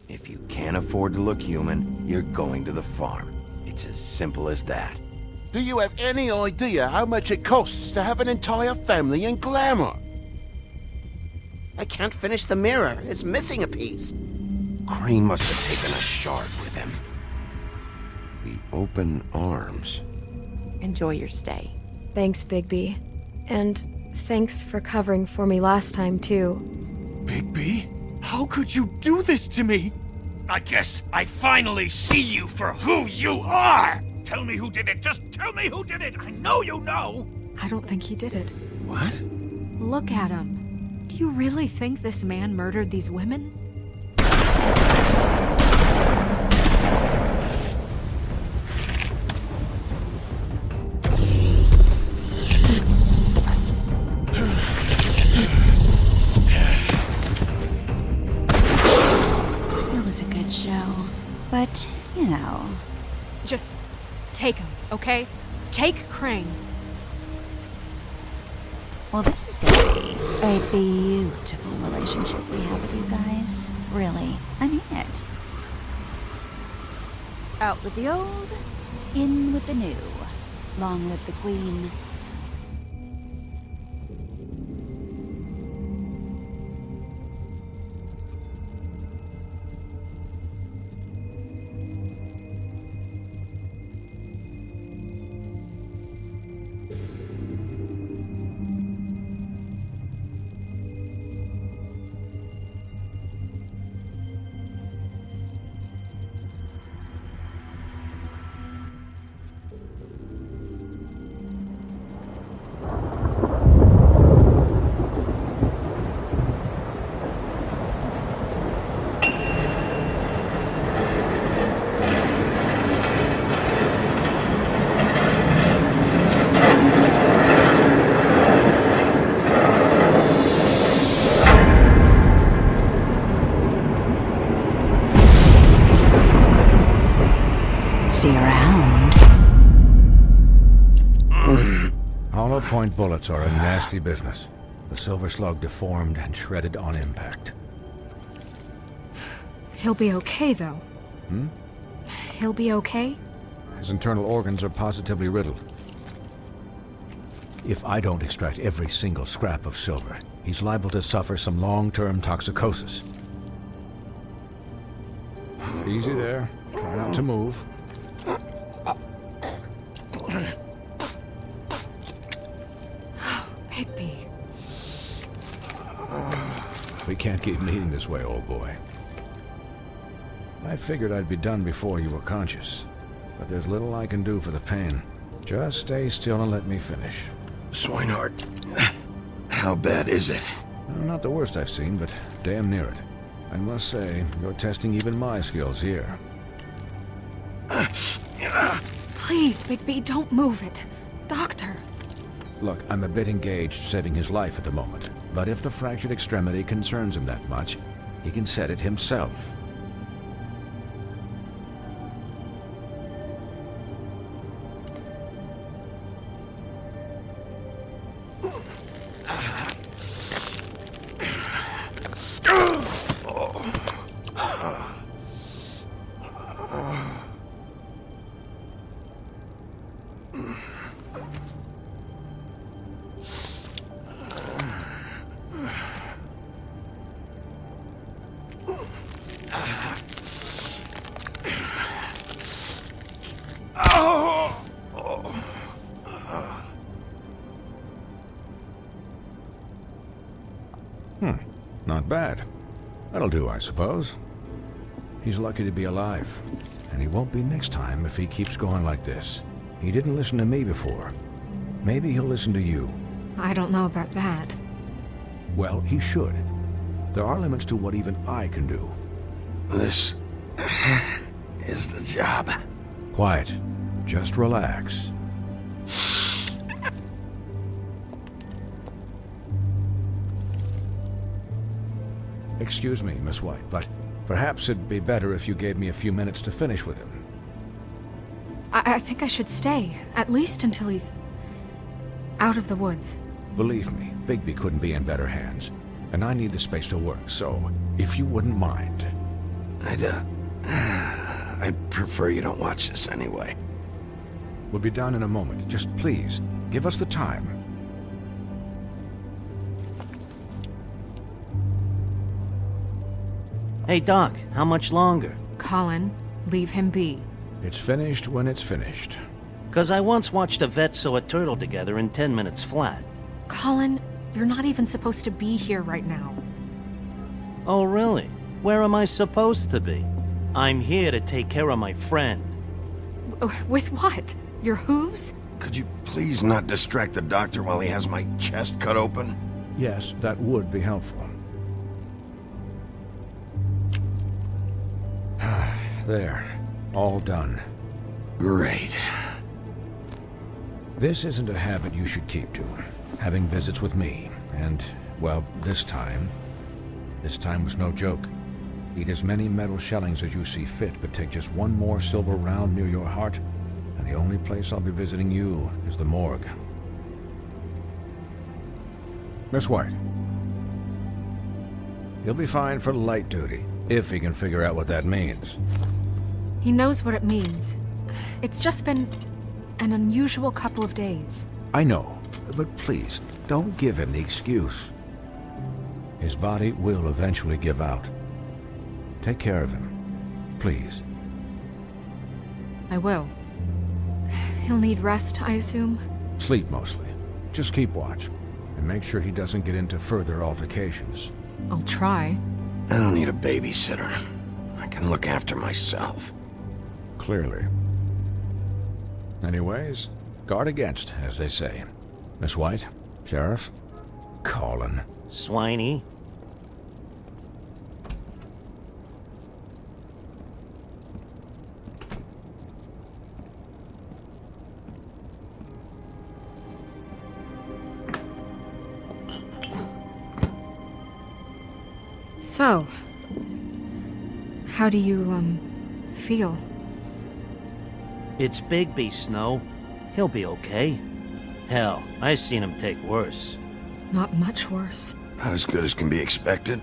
If you can't afford to look human, you're going to the farm. It's as simple as that. Do you have any idea how much it costs to have an entire family in glamour? I can't finish the mirror. It's missing a piece. Crane must have taken a shard with him. The open arms. Enjoy your stay. Thanks, Bigby. And thanks for covering for me last time, too. Bigby? How could you do this to me? I guess I finally see you for who you are! Tell me who did it! Just tell me who did it! I know you know! I don't think he did it. What? Look at him. Do you really think this man murdered these women? It was a good show, but, you know... Just take him, okay? Take Crane. Well, this is gonna be a beautiful relationship we have with you guys. Really, I mean it. Out with the old, in with the new. Long live the Queen. See you around. Hollow point bullets are a nasty business. The silver slug deformed and shredded on impact. He'll be okay, though. He'll be okay? His internal organs are positively riddled. If I don't extract every single scrap of silver, he's liable to suffer some long-term toxicosis. Easy there. Try not to move. Bigby. We can't keep meeting this way, old boy. I figured I'd be done before you were conscious, but there's little I can do for the pain. Just stay still and let me finish. Swinehart, how bad is it? Well, not the worst I've seen, but damn near it. I must say, you're testing even my skills here. Please, Bigby, don't move it. Doctor. Look, I'm a bit engaged saving his life at the moment, but if the fractured extremity concerns him that much, he can set it himself. Not bad. That'll do, I suppose. He's lucky to be alive, and he won't be next time if he keeps going like this. He didn't listen to me before. Maybe he'll listen to you. I don't know about that. Well, he should. There are limits to what even I can do. This is the job. Quiet. Just relax. Excuse me, Miss White, but perhaps it'd be better if you gave me a few minutes to finish with him. I think I should stay, at least until he's out of the woods. Believe me, Bigby couldn't be in better hands, and I need the space to work, so if you wouldn't mind. I'd prefer you don't watch this anyway. We'll be done in a moment. Just please, give us the time. Hey, Doc, how much longer? Colin, leave him be. It's finished when it's finished. 'Cause I once watched a vet sew a turtle together in 10 minutes flat. Colin, you're not even supposed to be here right now. Oh, really? Where am I supposed to be? I'm here to take care of my friend. With what? Your hooves? Could you please not distract the doctor while he has my chest cut open? Yes, that would be helpful. There. All done. Great. This isn't a habit you should keep to. Having visits with me. And, well, this time was no joke. Eat as many metal shellings as you see fit, but take just one more silver round near your heart, and the only place I'll be visiting you is the morgue. Miss White. He'll be fine for light duty, if he can figure out what that means. He knows what it means. It's just been an unusual couple of days. I know, but please, don't give him the excuse. His body will eventually give out. Take care of him, please. I will. He'll need rest, I assume? Sleep mostly. Just keep watch, and make sure he doesn't get into further altercations. I'll try. I don't need a babysitter. I can look after myself. Clearly. Anyways, guard against, as they say. Miss White, Sheriff, Colin. Swiney. So, how do you, feel? It's Bigby, Snow. He'll be okay. Hell, I seen him take worse. Not much worse. Not as good as can be expected,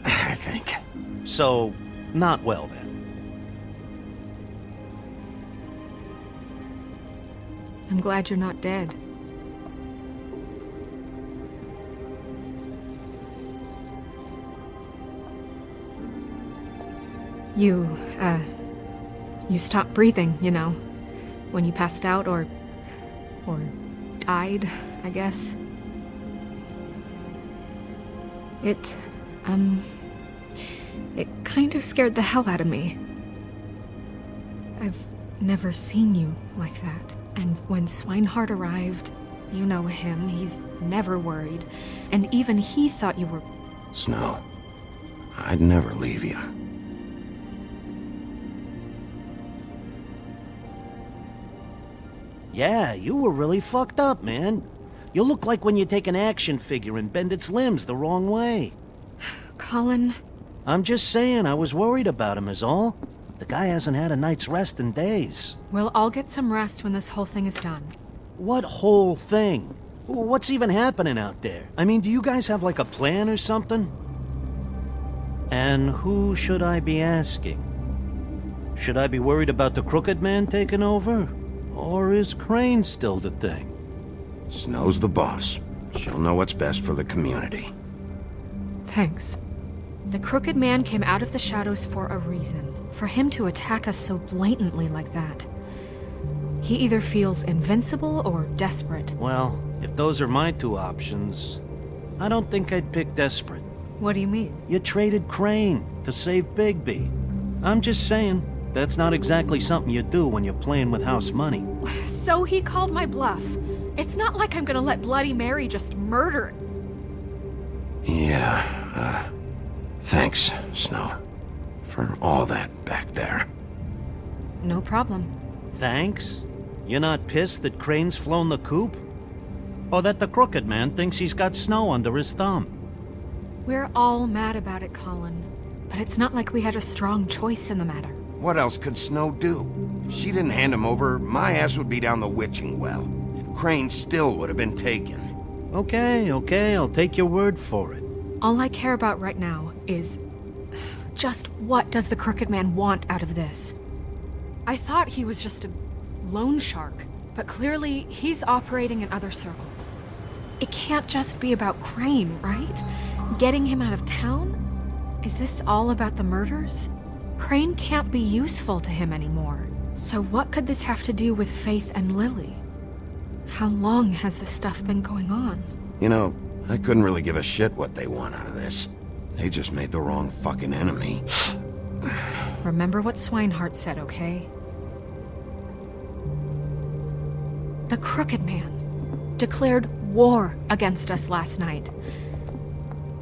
I think. So, not well then. I'm glad you're not dead. You stopped breathing, you know, when you passed out or died, I guess. It kind of scared the hell out of me. I've never seen you like that. And when Swinehart arrived, you know him, he's never worried. And even he thought you were... Snow, I'd never leave you. Yeah, you were really fucked up, man. You look like when you take an action figure and bend its limbs the wrong way. Colin... I'm just saying, I was worried about him is all. The guy hasn't had a night's rest in days. We'll all get some rest when this whole thing is done. What whole thing? What's even happening out there? I mean, do you guys have like a plan or something? And who should I be asking? Should I be worried about the Crooked Man taking over? Or is Crane still the thing? Snow's the boss. She'll know what's best for the community. Thanks. The Crooked Man came out of the shadows for a reason. For him to attack us so blatantly like that. He either feels invincible or desperate. Well, if those are my two options, I don't think I'd pick desperate. What do you mean? You traded Crane to save Bigby. I'm just saying, that's not exactly something you do when you're playing with house money. So he called my bluff. It's not like I'm gonna let Bloody Mary just murder it. Yeah, Thanks, Snow, for all that back there. No problem. Thanks? You're not pissed that Crane's flown the coop? Or that the Crooked Man thinks he's got Snow under his thumb? We're all mad about it, Colin. But it's not like we had a strong choice in the matter. What else could Snow do? If she didn't hand him over, my ass would be down the witching well. And Crane still would have been taken. Okay, I'll take your word for it. All I care about right now is... just what does the Crooked Man want out of this? I thought he was just a loan shark, but clearly he's operating in other circles. It can't just be about Crane, right? Getting him out of town? Is this all about the murders? Crane can't be useful to him anymore. So what could this have to do with Faith and Lily? How long has this stuff been going on? You know, I couldn't really give a shit what they want out of this. They just made the wrong fucking enemy. Remember what Swinehart said, okay? The Crooked Man declared war against us last night.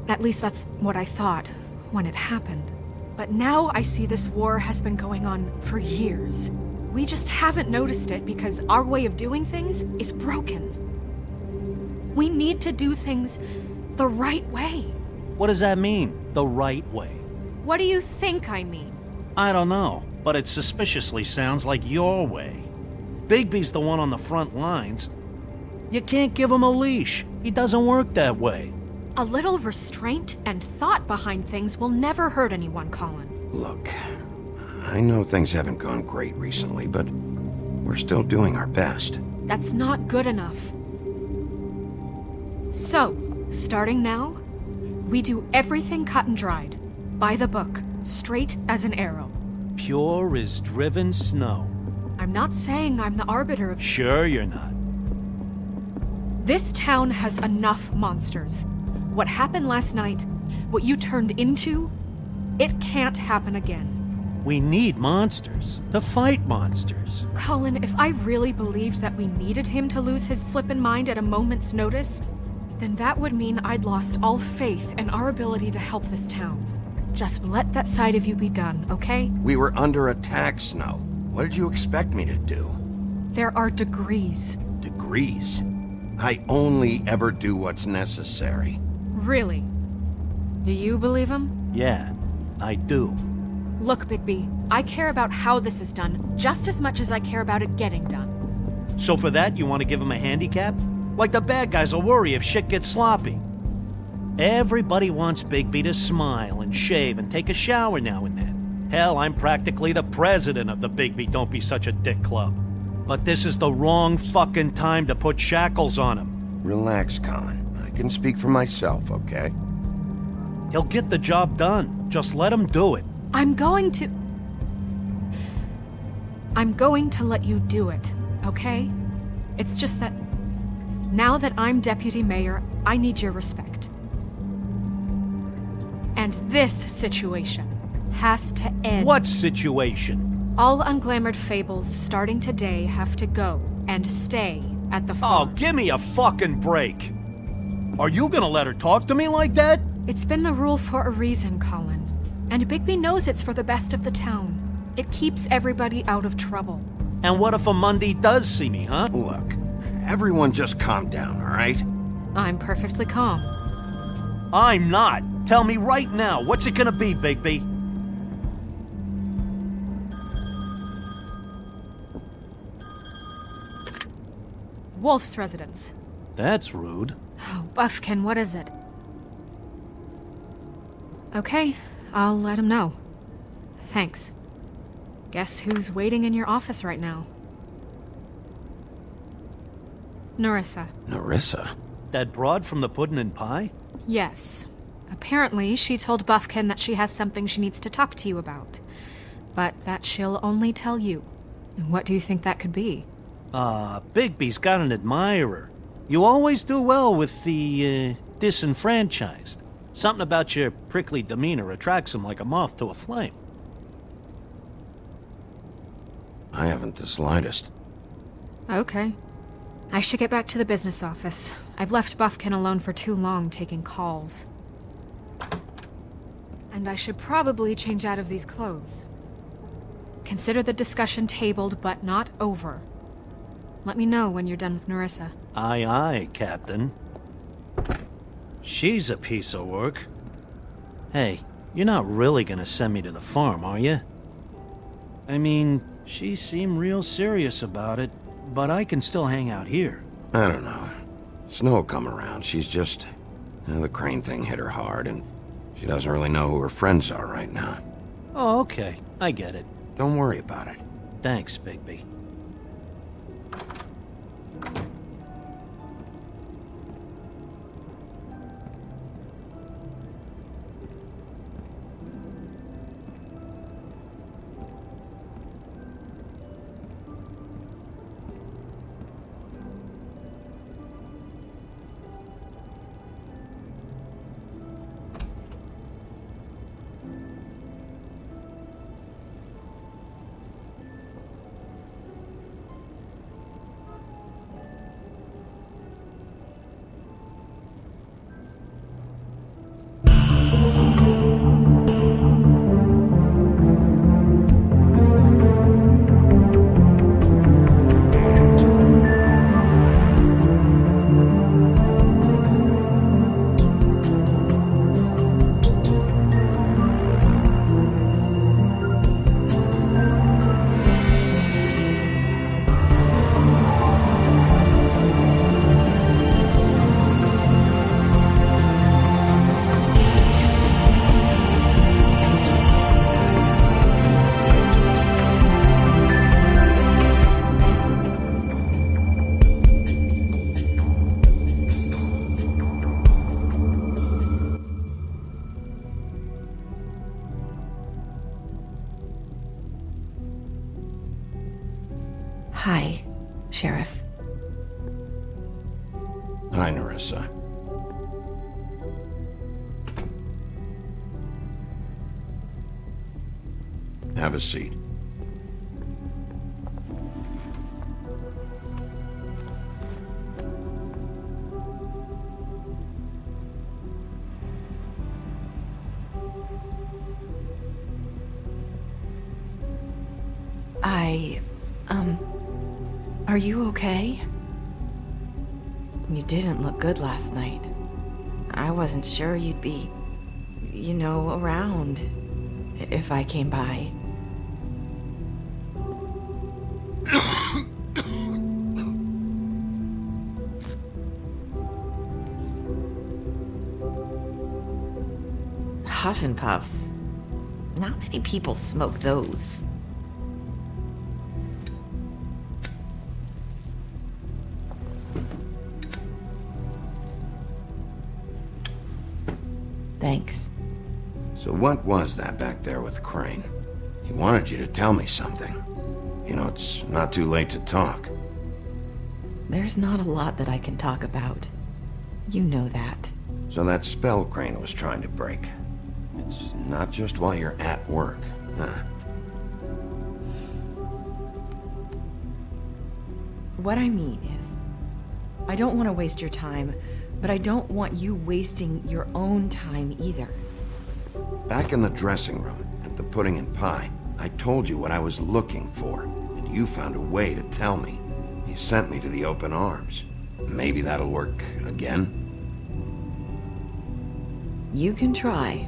At least that's what I thought when it happened. But now I see this war has been going on for years. We just haven't noticed it because our way of doing things is broken. We need to do things the right way. What does that mean, the right way? What do you think I mean? I don't know, but it suspiciously sounds like your way. Bigby's the one on the front lines. You can't give him a leash. He doesn't work that way. A little restraint and thought behind things will never hurt anyone, Colin. Look, I know things haven't gone great recently, but we're still doing our best. That's not good enough. So, starting now, we do everything cut and dried. By the book, straight as an arrow. Pure as driven snow. I'm not saying I'm the arbiter of... Sure you're not. This town has enough monsters. What happened last night, what you turned into, it can't happen again. We need monsters. To fight monsters. Colin, if I really believed that we needed him to lose his flippin' mind at a moment's notice, then that would mean I'd lost all faith in our ability to help this town. Just let that side of you be done, okay? We were under attack, Snow. What did you expect me to do? There are degrees. Degrees? I only ever do what's necessary. Really? Do you believe him? Yeah, I do. Look, Bigby, I care about how this is done just as much as I care about it getting done. So for that, you want to give him a handicap? Like the bad guys will worry if shit gets sloppy. Everybody wants Bigby to smile and shave and take a shower now and then. Hell, I'm practically the president of the Bigby Don't Be Such a Dick Club. But this is the wrong fucking time to put shackles on him. Relax, Colin. I can speak for myself, okay? He'll get the job done. Just let him do it. I'm going to let you do it, okay? It's just that now that I'm deputy mayor, I need your respect. And this situation has to end. What situation? All unglamored fables starting today have to go and stay at the farm. Oh, give me a fucking break. Are you gonna let her talk to me like that? It's been the rule for a reason, Colin. And Bigby knows it's for the best of the town. It keeps everybody out of trouble. And what if a Monday does see me, huh? Look, everyone just calm down, all right? I'm perfectly calm. I'm not. Tell me right now, what's it gonna be, Bigby? Wolf's residence. That's rude. Oh, Buffkin, what is it? Okay, I'll let him know. Thanks. Guess who's waiting in your office right now? Nerissa. Nerissa? That broad from the Puddin' and Pie? Yes. Apparently, she told Buffkin that she has something she needs to talk to you about. But that she'll only tell you. What do you think that could be? Bigby's got an admirer. You always do well with the, disenfranchised. Something about your prickly demeanor attracts him like a moth to a flame. I haven't the slightest. Okay. I should get back to the business office. I've left Buffkin alone for too long taking calls. and I should probably change out of these clothes. Consider the discussion tabled, but not over. Let me know when you're done with Nerissa. Aye, aye, Captain. She's a piece of work. Hey, you're not really gonna send me to the farm, are you? I mean, she seemed real serious about it, but I can still hang out here. I don't know. Snow will come around. She's just... the Crane thing hit her hard, and she doesn't really know who her friends are right now. Oh, okay. I get it. Don't worry about it. Thanks, Bigby. Hi, Sheriff. Hi, Nerissa. Have a seat. Are you okay? You didn't look good last night. I wasn't sure you'd be, around if I came by. Huff and puffs. Not many people smoke those. Thanks. So what was that back there with Crane? He wanted you to tell me something. It's not too late to talk. There's not a lot that I can talk about. You know that. So that spell Crane was trying to break. It's not just while you're at work, huh? What I mean is, I don't want to waste your time, but I don't want you wasting your own time either. Back in the dressing room, at the pudding and pie, I told you what I was looking for, and you found a way to tell me. You sent me to the open arms. Maybe that'll work again? You can try.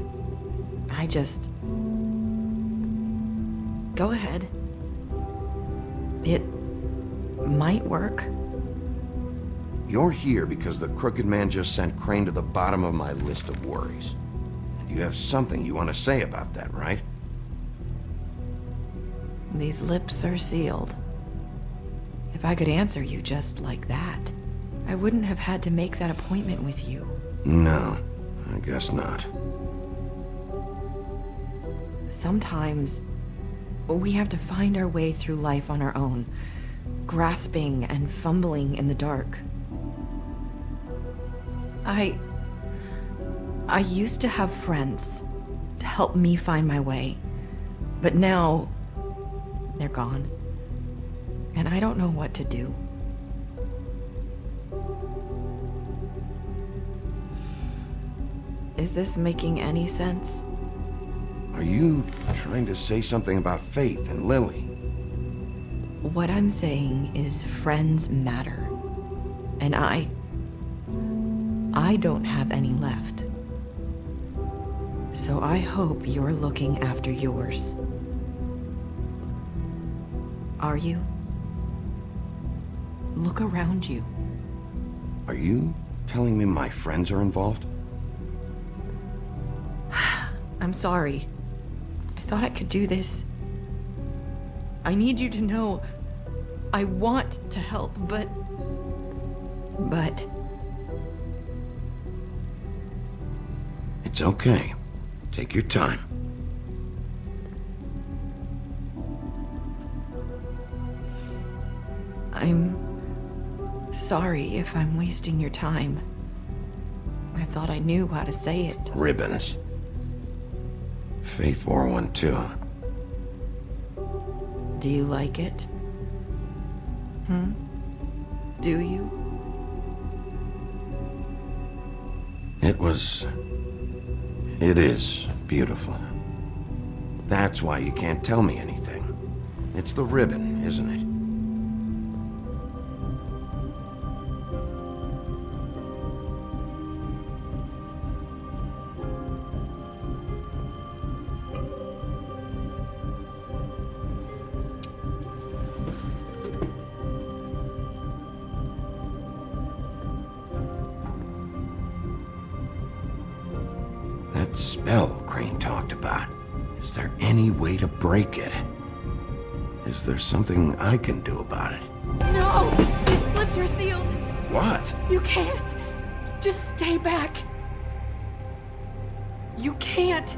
Go ahead. It might work. You're here because the crooked man just sent Crane to the bottom of my list of worries. And you have something you want to say about that, right? These lips are sealed. If I could answer you just like that, I wouldn't have had to make that appointment with you. No, I guess not. Sometimes we have to find our way through life on our own, grasping and fumbling in the dark. I used to have friends to help me find my way, but now they're gone, and I don't know what to do. Is this making any sense? Are you trying to say something about Faith and Lily? What I'm saying is friends matter. And I don't have any left. So I hope you're looking after yours. Are you? Look around you. Are you telling me my friends are involved? I'm sorry. I thought I could do this. I need you to know I want to help, but... It's okay. Take your time. I'm sorry if I'm wasting your time. I thought I knew how to say it. Ribbons. Faith wore one too. Do you like it? Do you? It is beautiful. That's why you can't tell me anything. It's the ribbon, isn't it? That spell Crane talked about. Is there any way to break it? Is there something I can do about it? No! His lips are sealed! What? You can't! Just stay back! You can't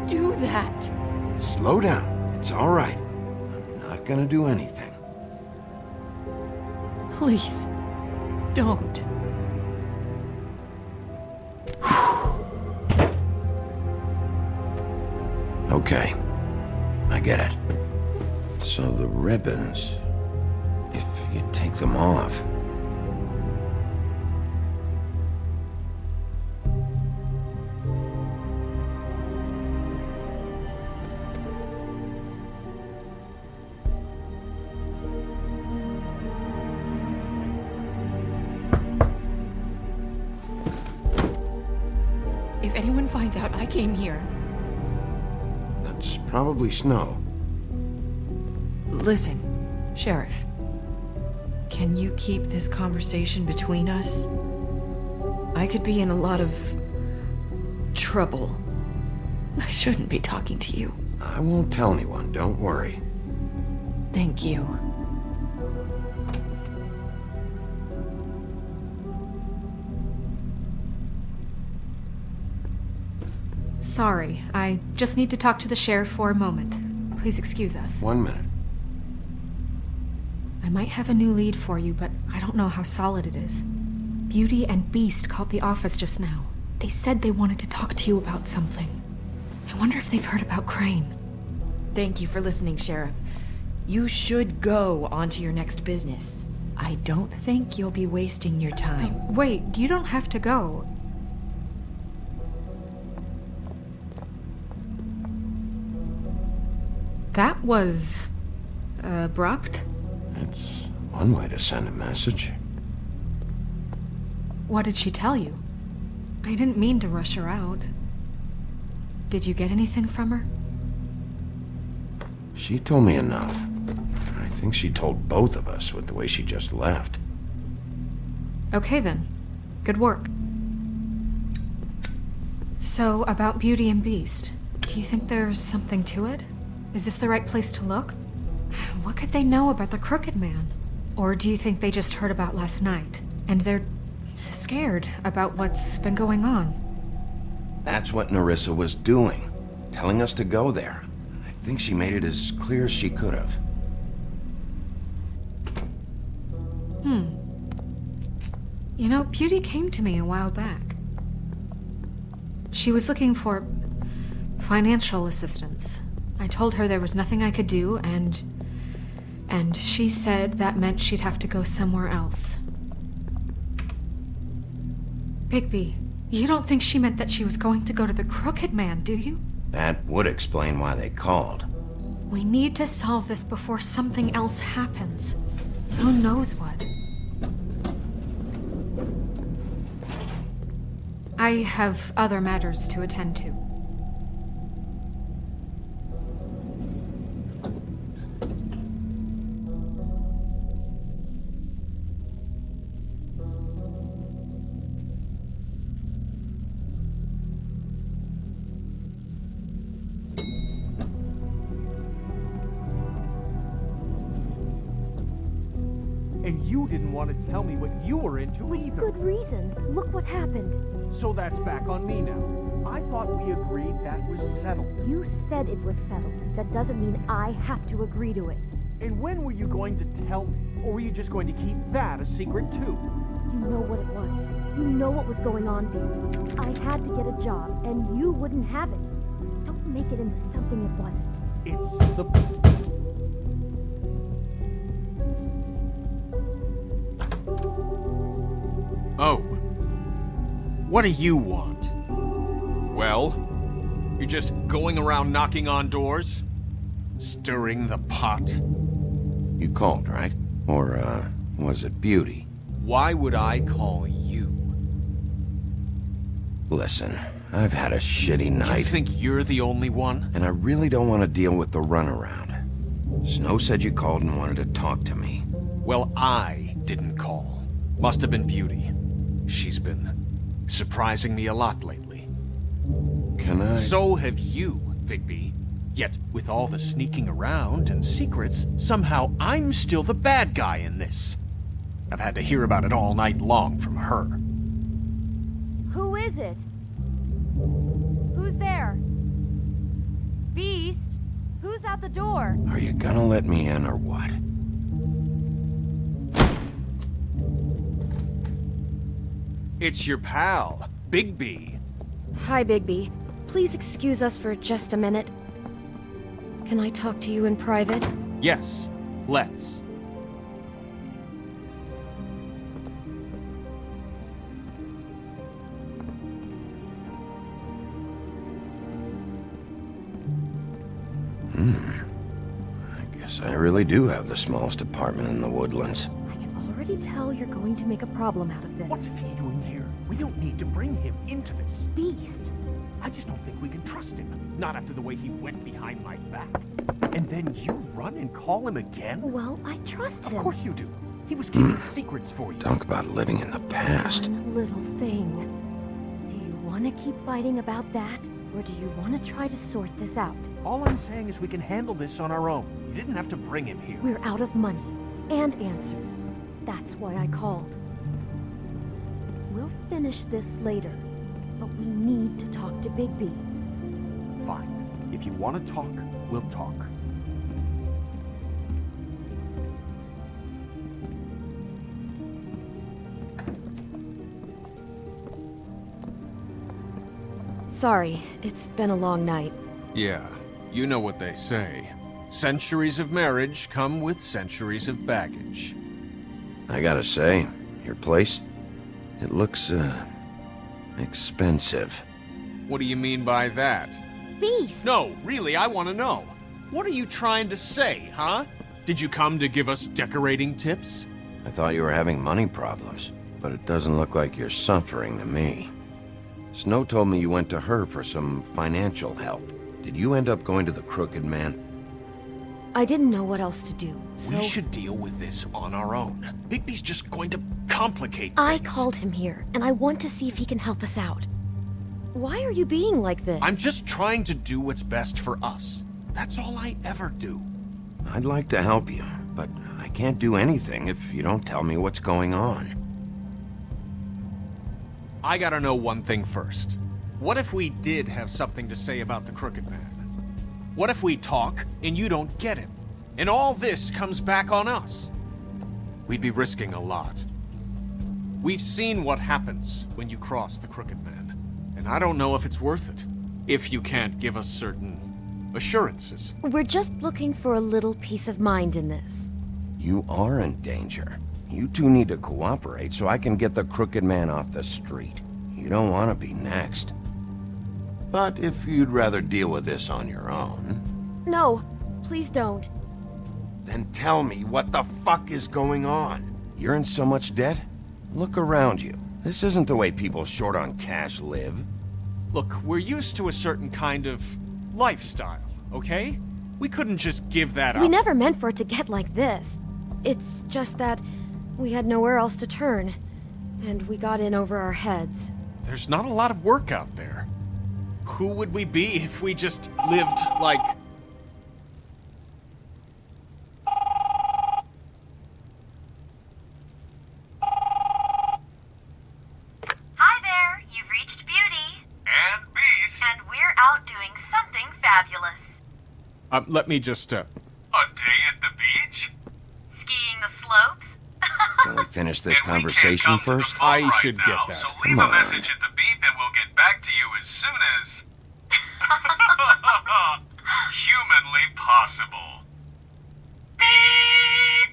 do that! Slow down. It's all right. I'm not gonna do anything. Please, don't. Okay, I get it. So the ribbons, if you take them off... If anyone finds out I came here... That's probably snow. Listen, Sheriff. Can you keep this conversation between us? I could be in a lot of... trouble. I shouldn't be talking to you. I won't tell anyone, don't worry. Thank you. Sorry, I just need to talk to the sheriff for a moment. Please excuse us. 1 minute. I might have a new lead for you, but I don't know how solid it is. Beauty and Beast called the office just now. They said they wanted to talk to you about something. I wonder if they've heard about Crane. Thank you for listening, Sheriff. You should go on to your next business. I don't think you'll be wasting your time. Wait, you don't have to go. That was... abrupt? It's one way to send a message. What did she tell you? I didn't mean to rush her out. Did you get anything from her? She told me enough. I think she told both of us with the way she just left. Okay then. Good work. So, about Beauty and Beast, do you think there's something to it? Is this the right place to look? What could they know about the Crooked Man? Or do you think they just heard about last night, and they're scared about what's been going on? That's what Nerissa was doing, telling us to go there. I think she made it as clear as she could have. You know, Beauty came to me a while back. She was looking for financial assistance. I told her there was nothing I could do, and she said that meant she'd have to go somewhere else. Bigby, you don't think she meant that she was going to go to the Crooked Man, do you? That would explain why they called. We need to solve this before something else happens. Who knows what? I have other matters to attend to. And you didn't want to tell me what you were into either. Good reason. Look what happened. So that's back on me now. I thought we agreed that was settled. You said it was settled. That doesn't mean I have to agree to it. And when were you going to tell me? Or were you just going to keep that a secret too? You know what it was. You know what was going on, Beast. I had to get a job, and you wouldn't have it. Don't make it into something it wasn't. It's the... Oh. What do you want? Well, you're just going around knocking on doors? Stirring the pot? You called, right? Or, was it Beauty? Why would I call you? Listen, I've had a shitty night. You think you're the only one? And I really don't want to deal with the runaround. Snow said you called and wanted to talk to me. Well, I didn't call. Must have been Beauty. She's been surprising me a lot lately. Can I? So have you, Bigby. Yet, with all the sneaking around and secrets, somehow I'm still the bad guy in this. I've had to hear about it all night long from her. Who is it? Who's there? Beast? Who's at the door? Are you gonna let me in or what? It's your pal, Bigby. Hi, Bigby. Please excuse us for just a minute. Can I talk to you in private? Yes, let's. I guess I really do have the smallest apartment in the woodlands. I can already tell you're going to make a problem out of this. What's he doing here? We don't need to bring him into this. Beast? I just don't think we can trust him. Not after the way he went behind my back. And then you run and call him again? Well, I trust him. Of course you do. He was keeping secrets for you. Talk about living in the past. One little thing. Do you want to keep fighting about that? Or do you want to try to sort this out? All I'm saying is we can handle this on our own. You didn't have to bring him here. We're out of money. And answers. That's why I called. We'll finish this later. But we need to talk to Bigby. Fine. If you want to talk, we'll talk. Sorry, it's been a long night. Yeah, you know what they say. Centuries of marriage come with centuries of baggage. I gotta say, your place, it looks, expensive. What do you mean by that? Beast! No, really, I want to know. What are you trying to say, huh? Did you come to give us decorating tips? I thought you were having money problems, but it doesn't look like you're suffering to me. Snow told me you went to her for some financial help. Did you end up going to the Crooked Man? I didn't know what else to do, so... We should deal with this on our own. Bigby's just going to complicate things. I called him here, and I want to see if he can help us out. Why are you being like this? I'm just trying to do what's best for us. That's all I ever do. I'd like to help you, but I can't do anything if you don't tell me what's going on. I gotta know one thing first. What if we did have something to say about the Crooked Man? What if we talk and you don't get him? And all this comes back on us? We'd be risking a lot. We've seen what happens when you cross the Crooked Man, and I don't know if it's worth it, if you can't give us certain assurances. We're just looking for a little peace of mind in this. You are in danger. You two need to cooperate so I can get the Crooked Man off the street. You don't want to be next. But if you'd rather deal with this on your own, No, please don't. then tell me what the fuck is going on. You're in so much debt? Look around you. This isn't the way people short on cash live. Look, we're used to a certain kind of lifestyle, okay? We couldn't just give that up. We never meant for it to get like this. It's just that we had nowhere else to turn, and we got in over our heads. There's not a lot of work out there. Who would we be if we just lived like... Hi there, you've reached Beauty. And Beast. And we're out doing something fabulous. let me just, A day at the beach? Skiing the slopes? Can we finish this conversation first? I should get that. So leave a message at the beep and we'll get back to you as soon as... humanly possible. Beep!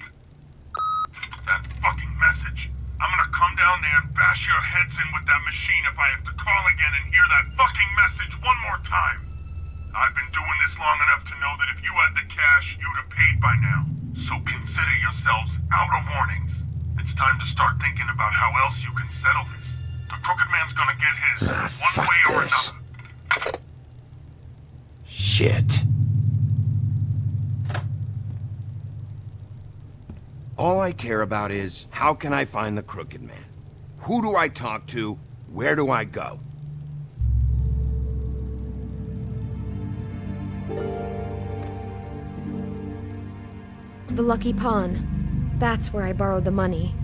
That fucking message. I'm gonna come down there and bash your heads in with that machine if I have to call again and hear that fucking message one more time. I've been doing this long enough to know that if you had the cash, you'd have paid by now. So consider yourselves out of warnings. It's time to start thinking about how else you can settle this. The Crooked Man's gonna get his, one way or another. Shit. All I care about is, how can I find the Crooked Man? Who do I talk to? Where do I go? The Lucky Pawn. That's where I borrowed the money.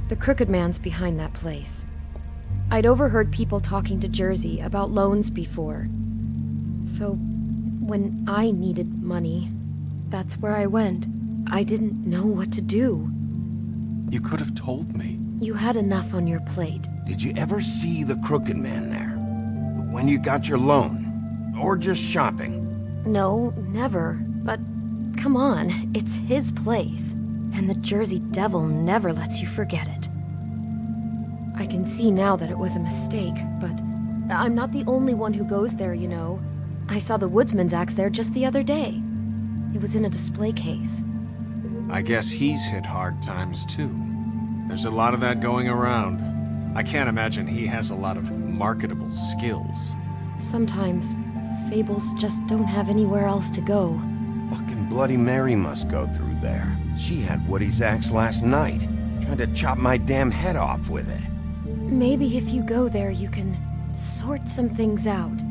The Crooked Man's behind that place. I'd overheard people talking to Jersey about loans before. So, when I needed money, that's where I went. I didn't know what to do. You could have told me. You had enough on your plate. Did you ever see the Crooked Man there? When you got your loan? Or just shopping? No, never. But come on, it's his place. And the Jersey Devil never lets you forget it. I can see now that it was a mistake, but I'm not the only one who goes there, you know. I saw the Woodsman's axe there just the other day. It was in a display case. I guess he's hit hard times too. There's a lot of that going around. I can't imagine he has a lot of marketable skills. Sometimes, fables just don't have anywhere else to go. Fucking Bloody Mary must go through there. She had Woody's axe last night, trying to chop my damn head off with it. Maybe if you go there, you can sort some things out.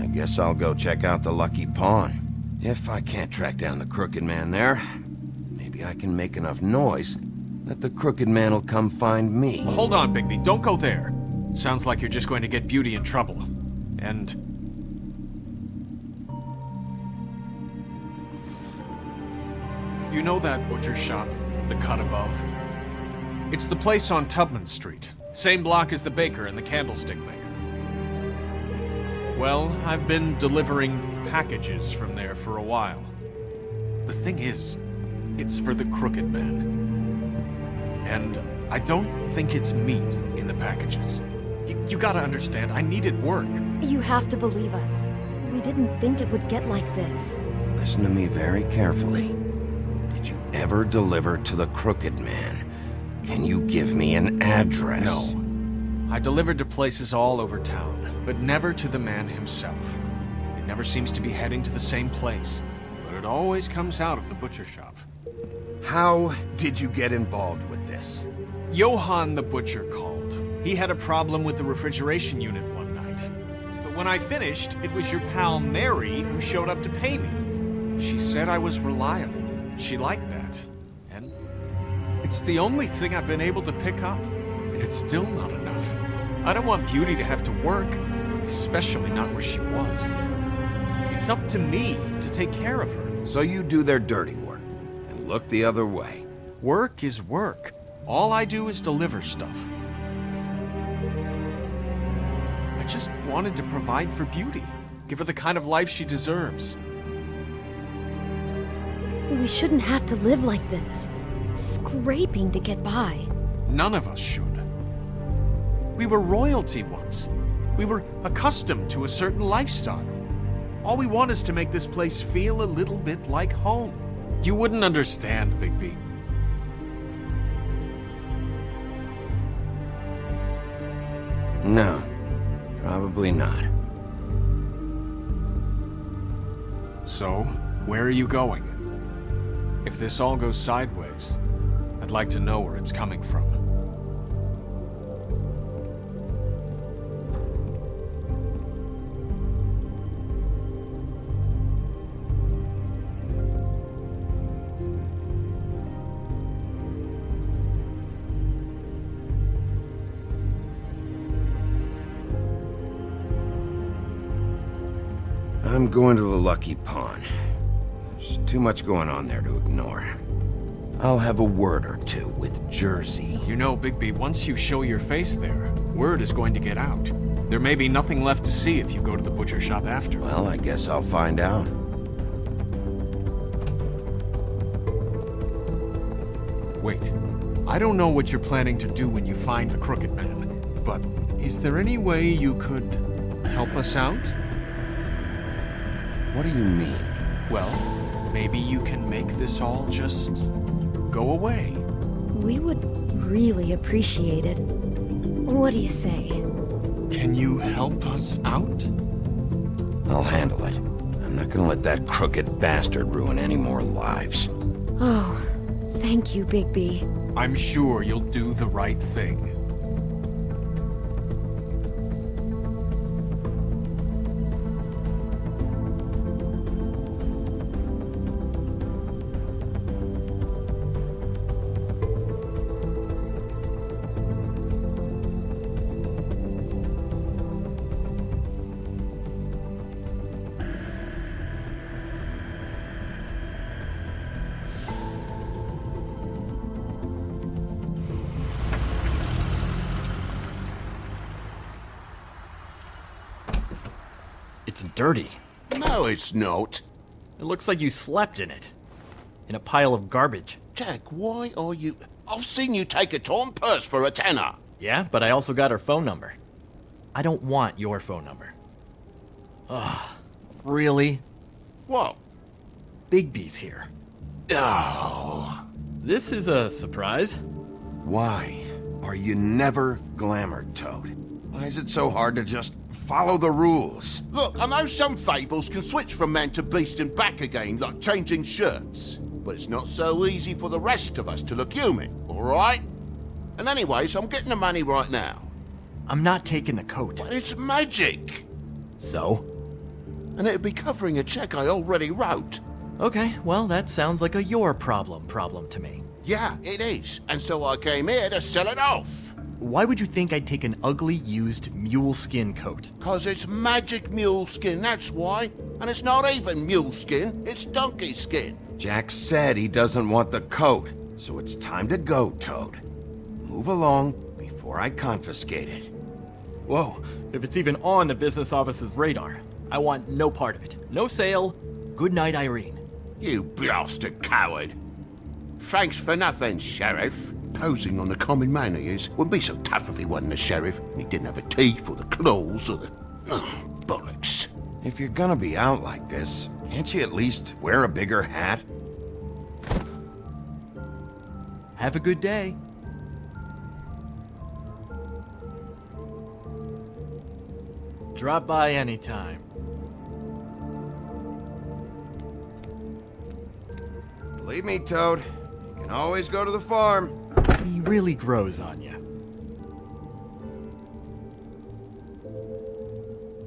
I guess I'll go check out the Lucky Pawn. If I can't track down the Crooked Man there, maybe I can make enough noise that the Crooked Man will come find me. Hold on, Bigby, don't go there. Sounds like you're just going to get Beauty in trouble. And... you know that butcher shop, the cut above? It's the place on Tubman Street. Same block as the baker and the candlestick maker. Well, I've been delivering packages from there for a while. The thing is, it's for the Crooked Man. And I don't think it's meat in the packages. You gotta understand, I needed work. You have to believe us. We didn't think it would get like this. Listen to me very carefully. Did you ever deliver to the Crooked Man? Can you give me an address? No. I delivered to places all over town, but never to the man himself. It never seems to be heading to the same place, but it always comes out of the butcher shop. How did you get involved with this? Johann the butcher called. He had a problem with the refrigeration unit one night. But when I finished, it was your pal Mary who showed up to pay me. She said I was reliable. She liked that. And it's the only thing I've been able to pick up. And it's still not enough. I don't want Beauty to have to work, especially not where she was. It's up to me to take care of her. So you do their dirty work, and look the other way. Work is work. All I do is deliver stuff. I just wanted to provide for Beauty. Give her the kind of life she deserves. We shouldn't have to live like this. Scraping to get by. None of us should. We were royalty once. We were accustomed to a certain lifestyle. All we want is to make this place feel a little bit like home. You wouldn't understand, Bigby. No, probably not. So, where are you going? If this all goes sideways, I'd like to know where it's coming from. I'm going to the Lucky Pawn. There's too much going on there to ignore. I'll have a word or two with Jersey. You know, Bigby, once you show your face there, word is going to get out. There may be nothing left to see if you go to the butcher shop after. Well, I guess I'll find out. Wait, I don't know what you're planning to do when you find the Crooked Man, but is there any way you could help us out? What do you mean? Well, maybe you can make this all just go away. We would really appreciate it. What do you say? Can you help us out? I'll handle it. I'm not gonna let that crooked bastard ruin any more lives. Oh, thank you, Bigby. I'm sure you'll do the right thing. It's dirty. No, it's not. It looks like you slept in it. In a pile of garbage. Jack, why are you... I've seen you take a torn purse for a tenner. Yeah, but I also got her phone number. I don't want your phone number. Ugh. Really? What? Bigby's here. Oh. This is a surprise. Why are you never glamored, Toad? Why is it so hard to just follow the rules? Look, I know some fables can switch from man to beast and back again, like changing shirts. But it's not so easy for the rest of us to look human, alright? And anyways, I'm getting the money right now. I'm not taking the coat. But it's magic! So? And it'd be covering a check I already wrote. Okay, well, that sounds like a your problem to me. Yeah, it is. And so I came here to sell it off. Why would you think I'd take an ugly, used mule skin coat? 'Cause it's magic mule skin, that's why. And it's not even mule skin, it's donkey skin. Jack said he doesn't want the coat, so it's time to go, Toad. Move along before I confiscate it. Whoa, if it's even on the business office's radar, I want no part of it. No sale. Good night, Irene. You blasted coward. Thanks for nothing, Sheriff. Posing on the common man he is. Wouldn't be so tough if he wasn't a sheriff. And he didn't have the teeth or the claws or the... Oh, bollocks. If you're gonna be out like this, can't you at least wear a bigger hat? Have a good day. Drop by anytime. Believe me, Toad, you can always go to the farm. He really grows on you.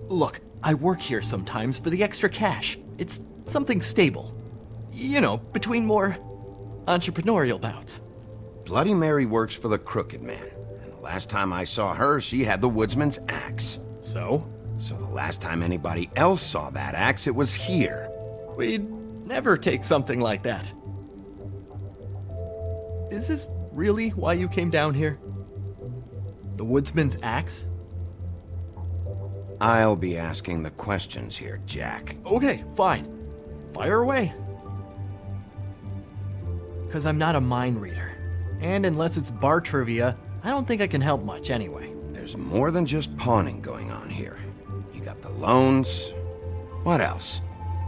Look, I work here sometimes for the extra cash. It's something stable. You know, between more entrepreneurial bouts. Bloody Mary works for the Crooked Man. And the last time I saw her, she had the woodsman's axe. So? So the last time anybody else saw that axe, it was here. We'd never take something like that. Is this really why you came down here? The woodsman's axe? I'll be asking the questions here, Jack. Okay, fine. Fire away. 'Cause I'm not a mind reader. And unless it's bar trivia, I don't think I can help much anyway. there's more than just pawning going on here. You got the loans. What else?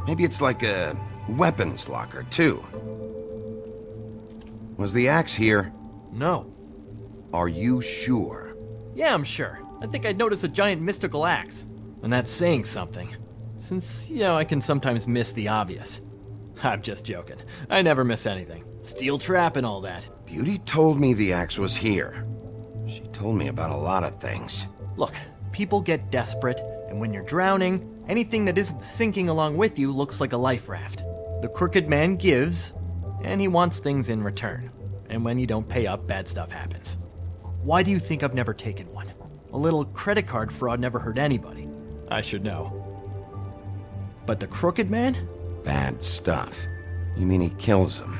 Maybe it's like a weapons locker, too. Was the axe here? No. Are you sure? Yeah, I'm sure. I think I'd notice a giant mystical axe. And that's saying something. Since, I can sometimes miss the obvious. I'm just joking. I never miss anything. Steel trap and all that. Beauty told me the axe was here. She told me about a lot of things. Look, people get desperate, and when you're drowning, anything that isn't sinking along with you looks like a life raft. The crooked man gives, and he wants things in return. And when you don't pay up, bad stuff happens. Why do you think I've never taken one? A little credit card fraud never hurt anybody. I should know. But the crooked man? Bad stuff. You mean he kills them?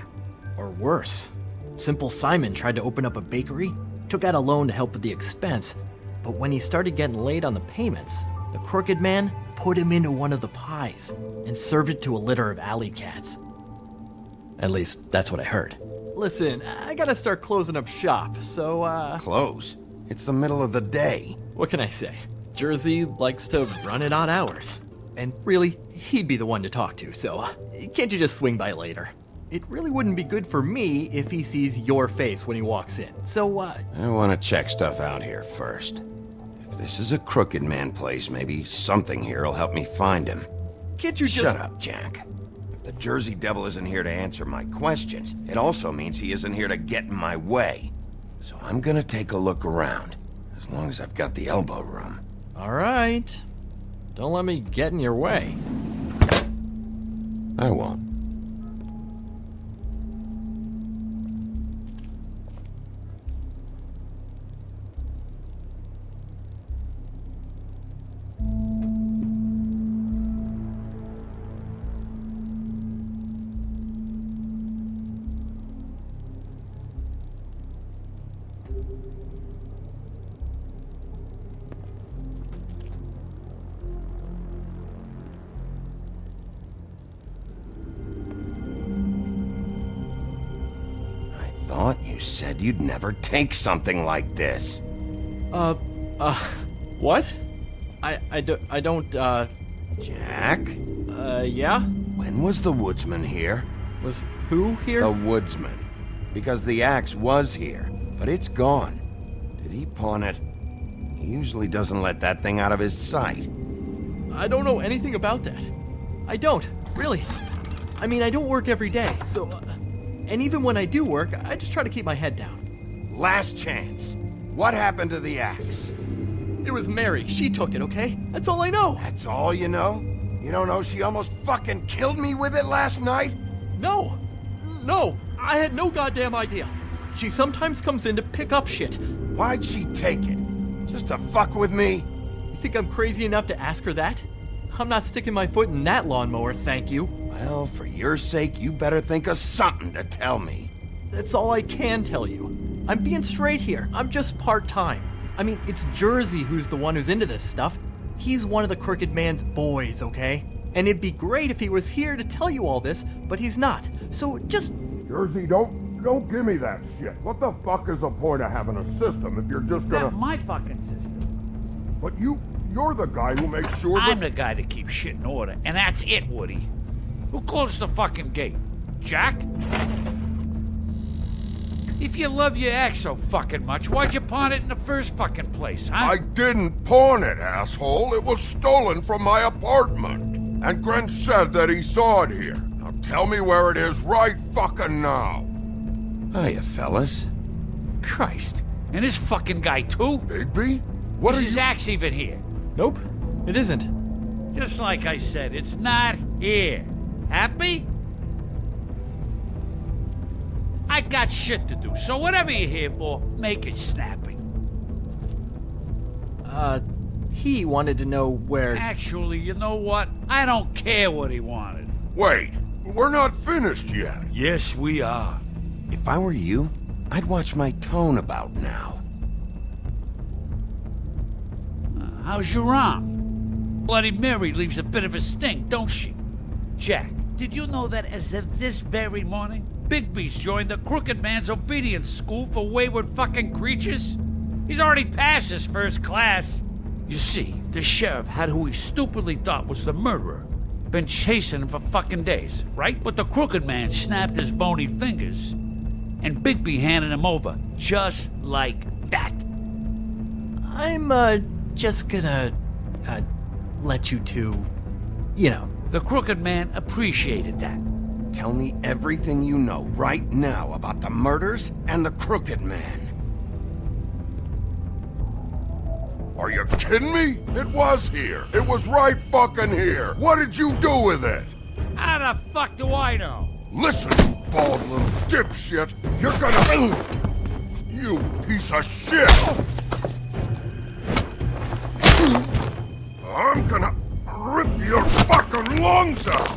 Or worse. Simple Simon tried to open up a bakery, took out a loan to help with the expense, but when he started getting late on the payments, the crooked man put him into one of the pies and served it to a litter of alley cats. At least, that's what I heard. Listen, I gotta start closing up shop, so, Close? It's the middle of the day. What can I say? Jersey likes to run at odd hours. And really, he'd be the one to talk to, so can't you just swing by later? It really wouldn't be good for me if he sees your face when he walks in, so, I want to check stuff out here first. If this is a crooked man place, maybe something here will help me find him. Can't you just— Shut up, Jack. If the Jersey Devil isn't here to answer my questions, it also means he isn't here to get in my way. So I'm gonna take a look around, as long as I've got the elbow room. All right. Don't let me get in your way. I won't. You said you'd never take something like this. What? I don't, Jack? Yeah? When was the woodsman here? Was who here? The woodsman. Because the axe was here, but it's gone. Did he pawn it? He usually doesn't let that thing out of his sight. I don't know anything about that. I don't, really. I mean, I don't work every day, so... and even when I do work, I just try to keep my head down. Last chance. What happened to the axe? It was Mary. She took it, okay? That's all I know. That's all you know? You don't know she almost fucking killed me with it last night? No. No. I had no goddamn idea. She sometimes comes in to pick up shit. Why'd she take it? Just to fuck with me? You think I'm crazy enough to ask her that? I'm not sticking my foot in that lawnmower, thank you. Well, for your sake, you better think of something to tell me. That's all I can tell you. I'm being straight here. I'm just part-time. I mean, it's Jersey who's the one who's into this stuff. He's one of the crooked man's boys, okay? And it'd be great if he was here to tell you all this, but he's not. So just... Jersey, don't give me that shit. What the fuck is the point of having a system if you're just gonna... Not my fucking system. But you're the guy who makes sure I'm the guy that keeps shit in order, and that's it, Woody. Who closed the fucking gate? Jack? If you love your ex so fucking much, why'd you pawn it in the first fucking place, huh? I didn't pawn it, asshole. It was stolen from my apartment. And Grant said that he saw it here. Now tell me where it is right fucking now. Hiya, fellas. Christ. And this fucking guy, too? Bigby? What is are his you... axe even here? Nope, it isn't. Just like I said, it's not here. Happy? I got shit to do, so whatever you're here for, make it snappy. He wanted to know where... Actually, you know what? I don't care what he wanted. Wait, we're not finished yet. Yes, we are. If I were you, I'd watch my tone about now. How's your arm? Bloody Mary leaves a bit of a stink, don't she? Jack, did you know that as of this very morning, Bigby's joined the Crooked Man's obedience school for wayward fucking creatures? He's already passed his first class. You see, the sheriff had who he stupidly thought was the murderer. Been chasing him for fucking days, right? But the crooked man snapped his bony fingers, and Bigby handed him over, just like that. I'm, just gonna, let you two, you know. The crooked man appreciated that. Tell me everything you know right now about the murders and the crooked man. Are you kidding me? It was here. It was right fucking here. What did you do with it? How the fuck do I know? Listen, you bald little dipshit. You're gonna... You piece of shit! I'm gonna rip your fucking lungs out!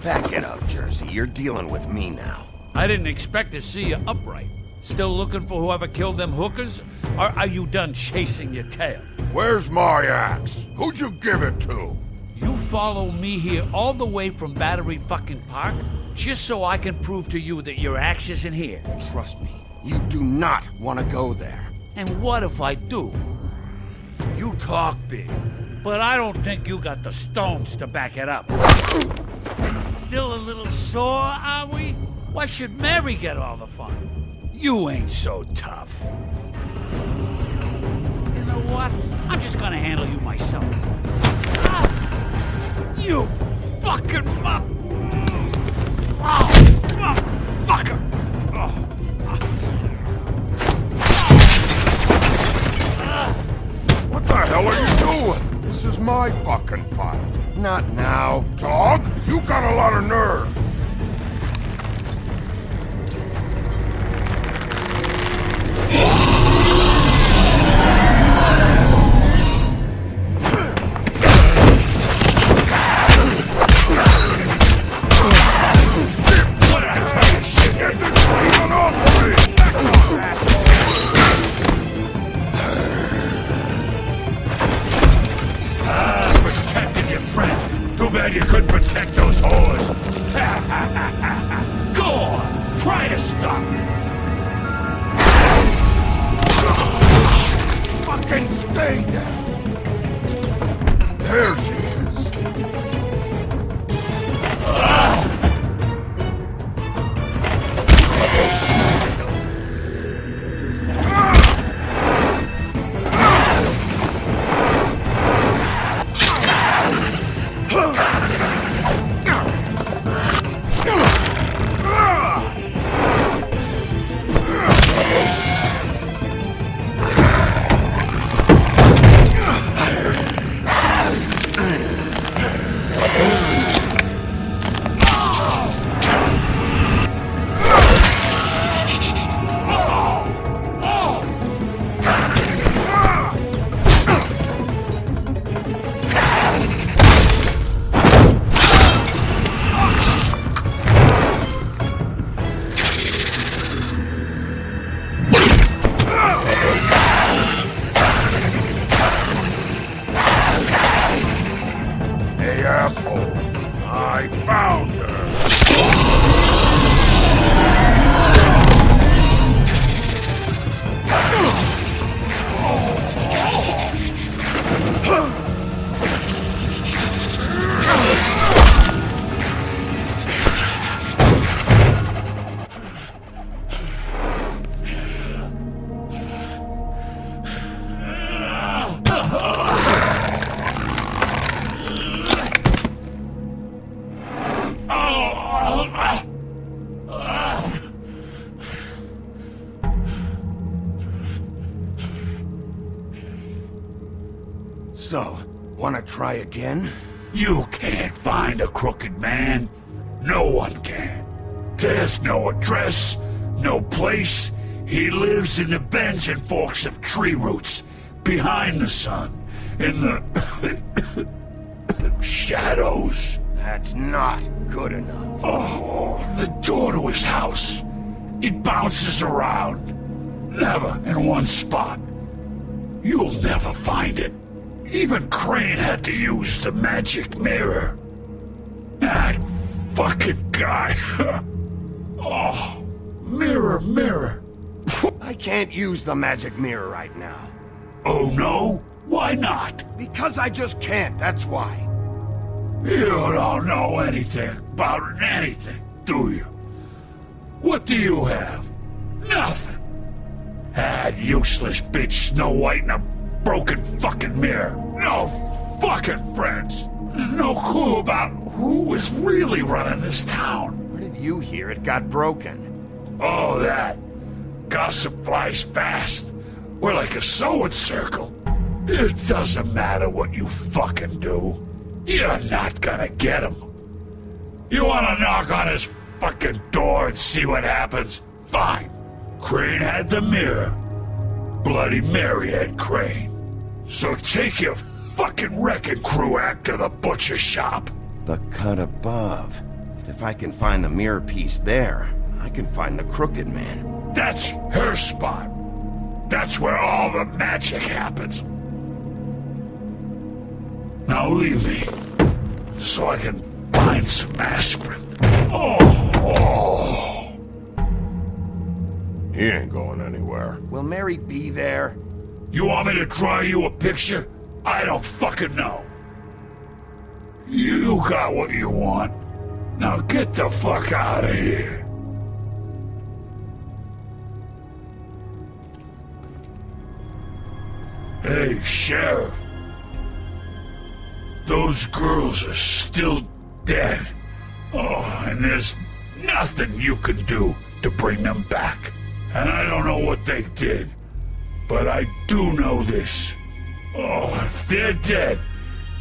Back it up, Jersey. You're dealing with me now. I didn't expect to see you upright. Still looking for whoever killed them hookers? Or are you done chasing your tail? Where's my axe? Who'd you give it to? You follow me here all the way from Battery fucking Park just so I can prove to you that your axe isn't here. Trust me, you do not want to go there. And what if I do? You talk big, but I don't think you got the stones to back it up. Still a little sore, are we? Why should Mary get all the fun? You ain't so tough. You know what? I'm just gonna handle you myself. Ah, you fucking motherfucker! What the hell are you doing? This is my fucking fight. Not now. Dog, you got a lot of nerve. You couldn't protect those whores. Go on, try to stop me. Fucking stay down. There she is. So, wanna try again? You can't find a crooked man. No one can. There's no address, no place. He lives in the bends and forks of tree roots, behind the sun, in the shadows. That's not good enough. Oh, the door to his house. It bounces around. Never in one spot. You'll never find it. Even Crane had to use the magic mirror. That fucking guy. Oh, mirror, mirror. I can't use the magic mirror right now. Oh no? Why not? Because I just can't, that's why. You don't know anything about anything, do you? What do you have? Nothing. That useless bitch Snow White in a broken fucking mirror. No fucking friends. No clue about who was really running this town. Where did you hear it got broken? Oh, that. Gossip flies fast. We're like a sewing circle. It doesn't matter what you fucking do. You're not gonna get him. You wanna knock on his fucking door and see what happens? Fine. Crane had the mirror. Bloody Mary had Crane. So take your fucking wrecking crew act to the butcher shop. The cut above. If I can find the mirror piece there, I can find the Crooked Man. That's her spot. That's where all the magic happens. Now leave me, so I can find some aspirin. Oh. He ain't going anywhere. Will Mary be there? You want me to draw you a picture? I don't fucking know. You got what you want. Now get the fuck out of here. Hey, Sheriff. Those girls are still dead. Oh, and there's nothing you can do to bring them back. And I don't know what they did, but I do know this. Oh, if they're dead,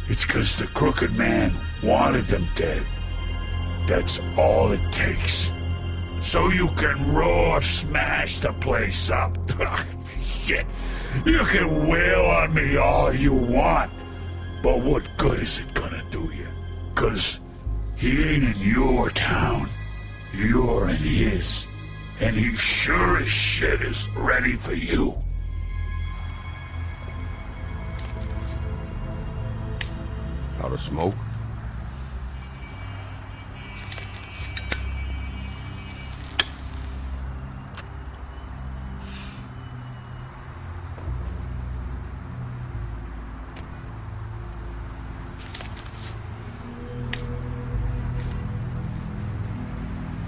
it's because the Crooked Man wanted them dead. That's all it takes. So you can raw smash the place up. Shit. You can wail on me all you want, but what good is it gonna do you? 'Cause he ain't in your town. You're in his. And he sure as shit is ready for you. Out of smoke?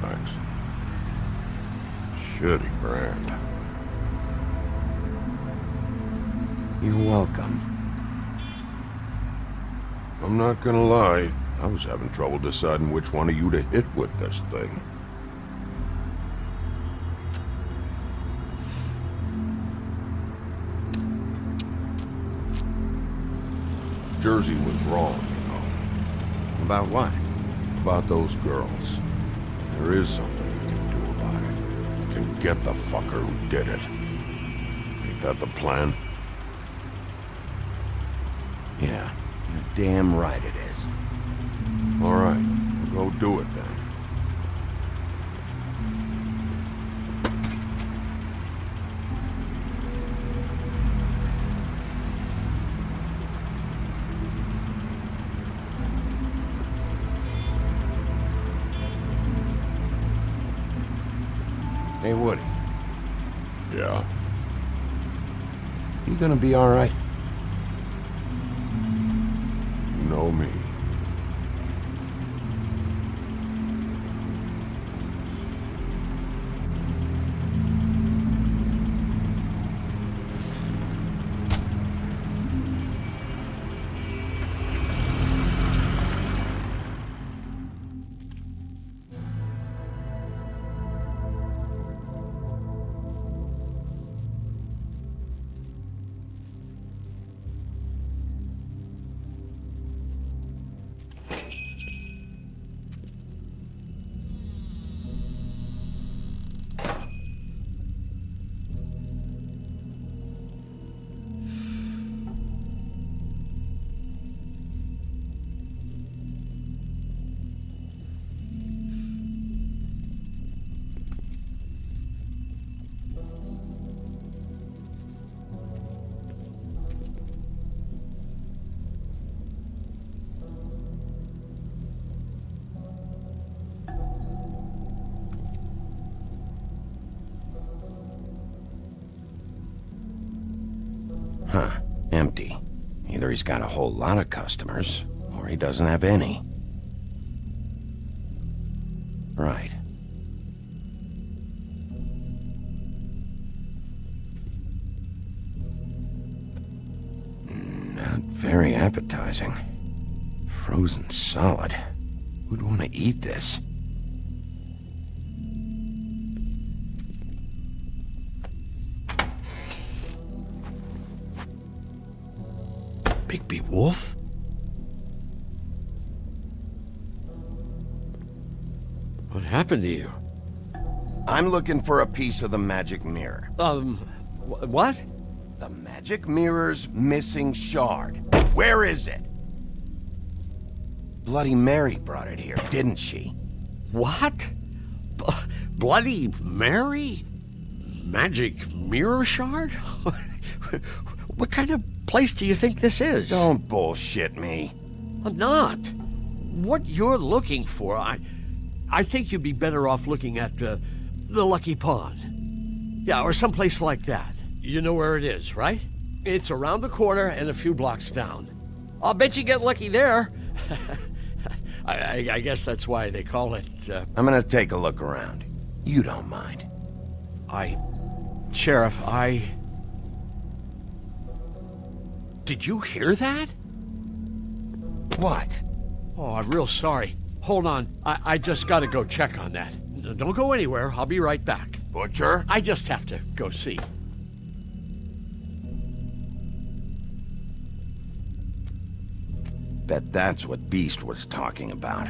Thanks. Shitty brand. You're welcome. I'm not gonna lie, I was having trouble deciding which one of you to hit with this thing. Jersey was wrong, you know. About what? About those girls. There is something you can do about it. You can get the fucker who did it. Ain't that the plan? Yeah, you're damn right it is. All right, we'll go do it then. Hey, Woody. Yeah? You gonna be all right? You know me. empty. Either he's got a whole lot of customers, or he doesn't have any. Right. Not very appetizing. Frozen solid. Who'd want to eat this? Bigby Wolf? What happened to you? I'm looking for a piece of the magic mirror. What? The magic mirror's missing shard. Where is it? Bloody Mary brought it here, didn't she? What? Bloody Mary? Magic mirror shard? What kind of place do you think this is? Don't bullshit me. I'm not. What you're looking for, I think you'd be better off looking at the Lucky Pond. Yeah, or someplace like that. You know where it is, right? It's around the corner and a few blocks down. I'll bet you get lucky there. I guess that's why they call it... I'm gonna take a look around. You don't mind. Sheriff, Did you hear that? What? Oh, I'm real sorry. Hold on. I just gotta go check on that. Don't go anywhere. I'll be right back. Butcher? I just have to go see. Bet that's what Beast was talking about.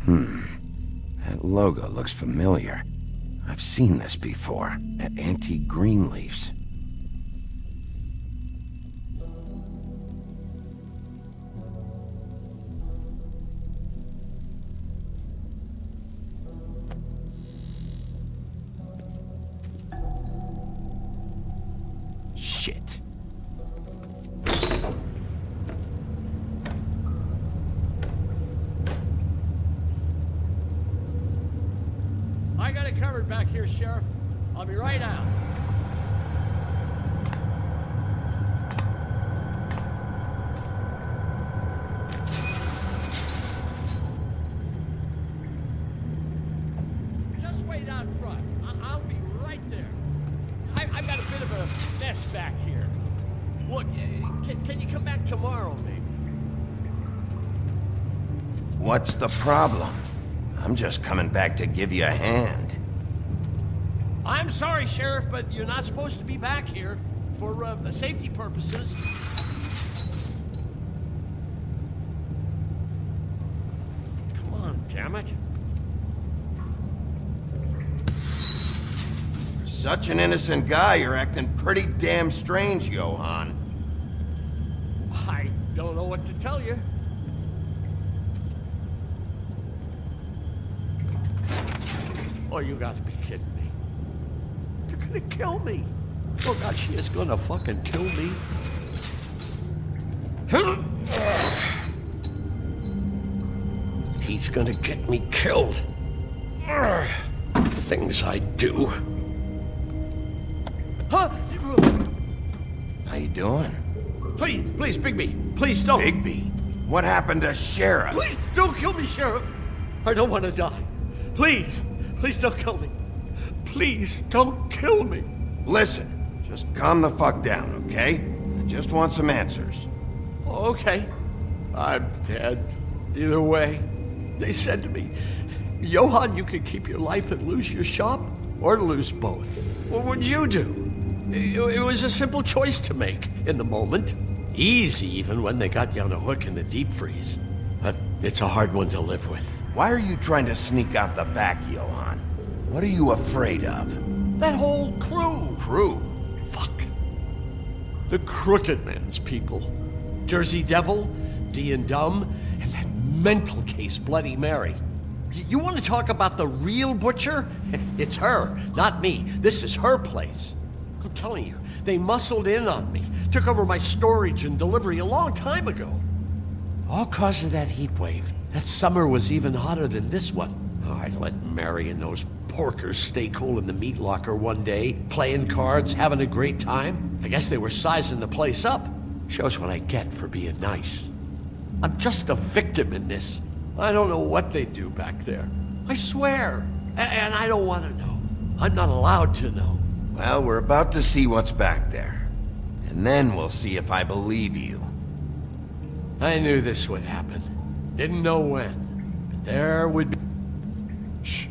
That logo looks familiar. I've seen this before, at Antique Greenleaf's. Shit. I got it covered back here, Sheriff. I'll be right out. Just wait out front. I'll be right there. I've got a bit of a mess back here. Look, can you come back tomorrow, maybe? What's the problem? I'm just coming back to give you a hand. I'm sorry, Sheriff, but you're not supposed to be back here for safety purposes. Come on, damn it. For such an innocent guy, you're acting pretty damn strange, Johann. I don't know what to tell you. Oh, you gotta be kidding me. They're gonna kill me. Oh God, she is gonna fucking kill me. He's gonna get me killed. Things I do. Huh? How you doing? Please, Bigby. Please don't. Bigby? What happened to Sheriff? Please don't kill me, Sheriff. I don't want to die. Please don't kill me. Please don't kill me. Listen, just calm the fuck down, okay? I just want some answers. Okay. I'm dead. Either way. They said to me, Johann, you could keep your life and lose your shop, or lose both. What would you do? It was a simple choice to make in the moment. Easy, even when they got you on a hook in the deep freeze. But it's a hard one to live with. Why are you trying to sneak out the back, Johann? What are you afraid of? That whole crew. Crew? Fuck. The Crooked Man's people. Jersey Devil, D and Dumb, and that mental case, Bloody Mary. You want to talk about the real butcher? It's her, not me. This is her place. I'm telling you, they muscled in on me, took over my storage and delivery a long time ago. All cause of that heat wave. That summer was even hotter than this one. I'd let Mary and those porkers stay cool in the meat locker one day, playing cards, having a great time. I guess they were sizing the place up. Shows what I get for being nice. I'm just a victim in this. I don't know what they do back there. I swear. And I don't want to know. I'm not allowed to know. Well, we're about to see what's back there. And then we'll see if I believe you. I knew this would happen. Didn't know when. But there would be... Shh.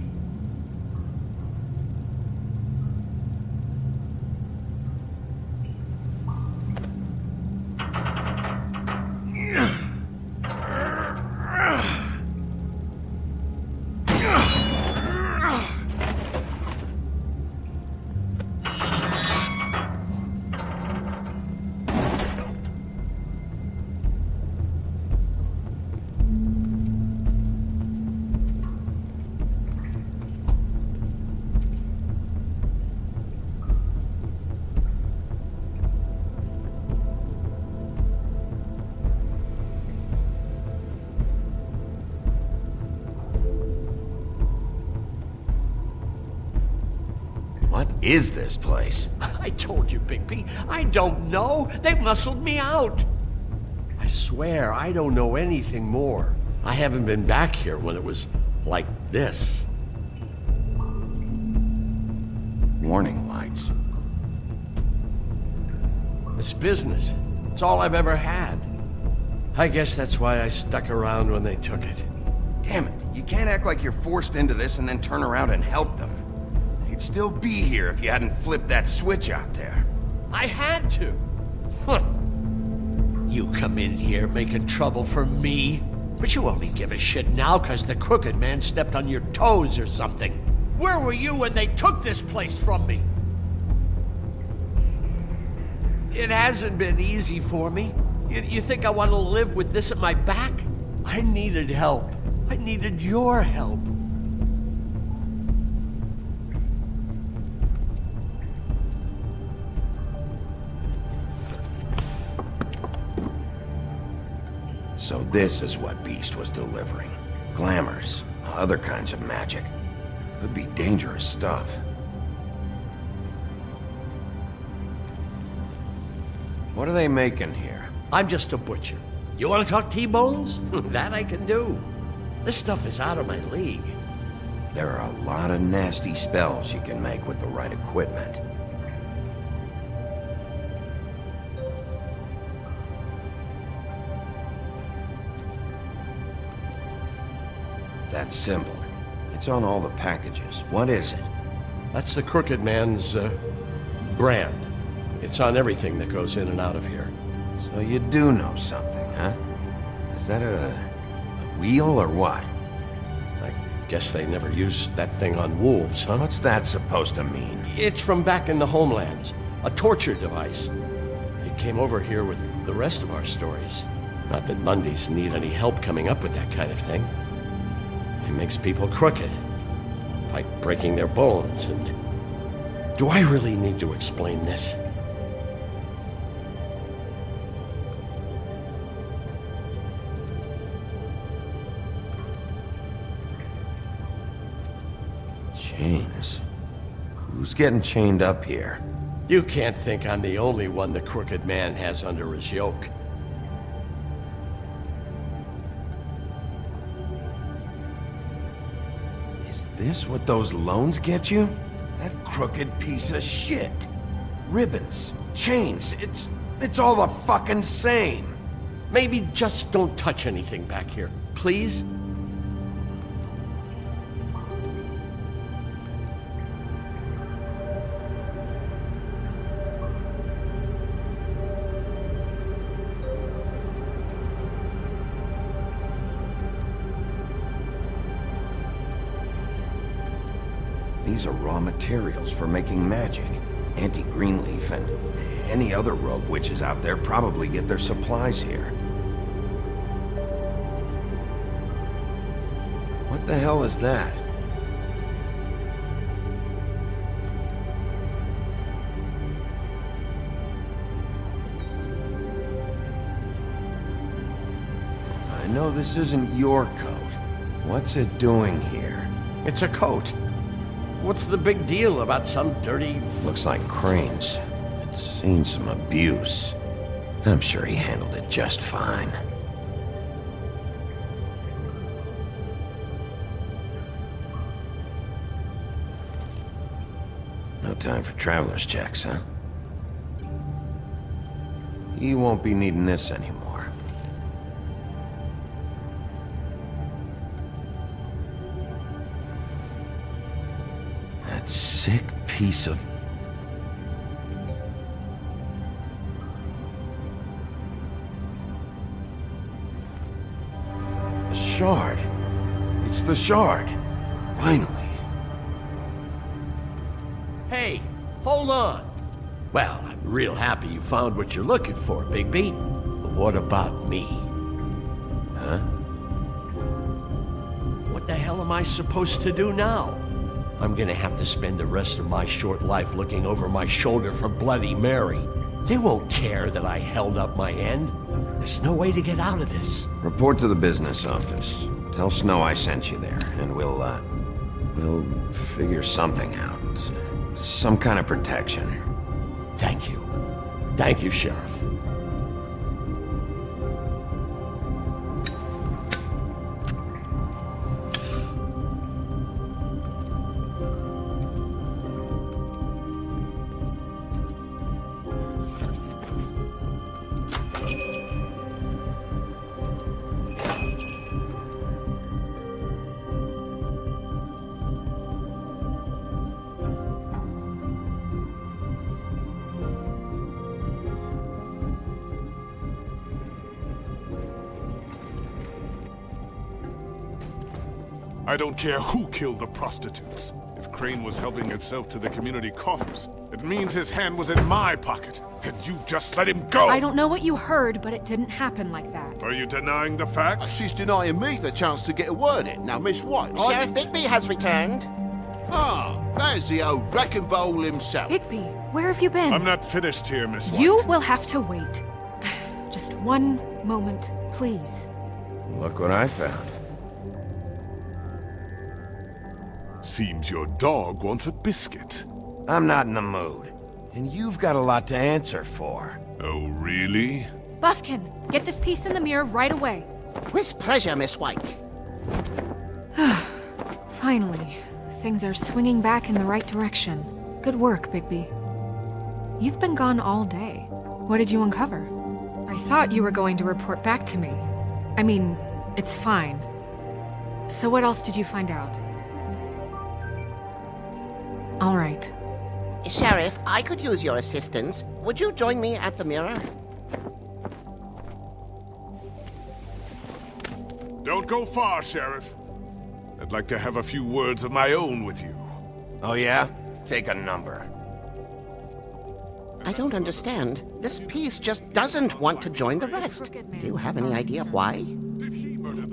What is this place? I told you, Bigby. I don't know. They muscled me out. I swear, I don't know anything more. I haven't been back here when it was like this. Warning lights. It's business. It's all I've ever had. I guess that's why I stuck around when they took it. Damn it, you can't act like you're forced into this and then turn around and help them. You'd still be here if you hadn't flipped that switch out there. I had to. Huh. You come in here making trouble for me, but you only give a shit now because the crooked man stepped on your toes or something. Where were you when they took this place from me? It hasn't been easy for me. You think I want to live with this at my back? I needed help. I needed your help. So this is what Beast was delivering. Glamours, other kinds of magic. Could be dangerous stuff. What are they making here? I'm just a butcher. You want to talk T-bones? That I can do. This stuff is out of my league. There are a lot of nasty spells you can make with the right equipment. That symbol. It's on all the packages. What is it? That's the Crooked Man's, brand. It's on everything that goes in and out of here. So you do know something, huh? Is that a wheel or what? I guess they never used that thing on wolves, huh? What's that supposed to mean? It's from back in the homelands. A torture device. It came over here with the rest of our stories. Not that Mundies need any help coming up with that kind of thing. It makes people crooked. Like breaking their bones and... Do I really need to explain this? Chains? Who's getting chained up here? You can't think I'm the only one the Crooked Man has under his yoke. Is this what those loans get you? That crooked piece of shit. Ribbons, chains, it's all the fucking same. Maybe just don't touch anything back here, please? These are raw materials for making magic. Auntie Greenleaf and any other rogue witches out there probably get their supplies here. What the hell is that? I know this isn't your coat. What's it doing here? It's a coat. What's the big deal about some dirty... Looks like Crane's. It's seen some abuse. I'm sure he handled it just fine. No time for traveler's checks, huh? You won't be needing this anymore. That sick piece of... A shard. It's the shard. Finally. Hey, hold on. Well, I'm real happy you found what you're looking for, Bigby. But what about me? Huh? What the hell am I supposed to do now? I'm gonna have to spend the rest of my short life looking over my shoulder for Bloody Mary. They won't care that I held up my end. There's no way to get out of this. Report to the business office. Tell Snow I sent you there, and we'll figure something out. Some kind of protection. Thank you. Thank you, Sheriff. I don't care who killed the prostitutes. If Crane was helping himself to the community coffers, it means his hand was in my pocket, and you just let him go! I don't know what you heard, but it didn't happen like that. Are you denying the facts? She's denying me the chance to get a word in. Now, Miss White... Sheriff Bigby has returned. Ah, there's the old wrecking bowl himself. Bigby, where have you been? I'm not finished here, Miss White. You will have to wait. Just one moment, please. Look what I found. Seems your dog wants a biscuit. I'm not in the mood. And you've got a lot to answer for. Oh, really? Buffkin, get this piece in the mirror right away. With pleasure, Miss White. Finally, things are swinging back in the right direction. Good work, Bigby. You've been gone all day. What did you uncover? I thought you were going to report back to me. I mean, it's fine. So what else did you find out? All right. Sheriff, I could use your assistance. Would you join me at the mirror? Don't go far, Sheriff. I'd like to have a few words of my own with you. Oh, yeah? Take a number. I don't understand. This piece just doesn't want to join the rest. Do you have any idea why?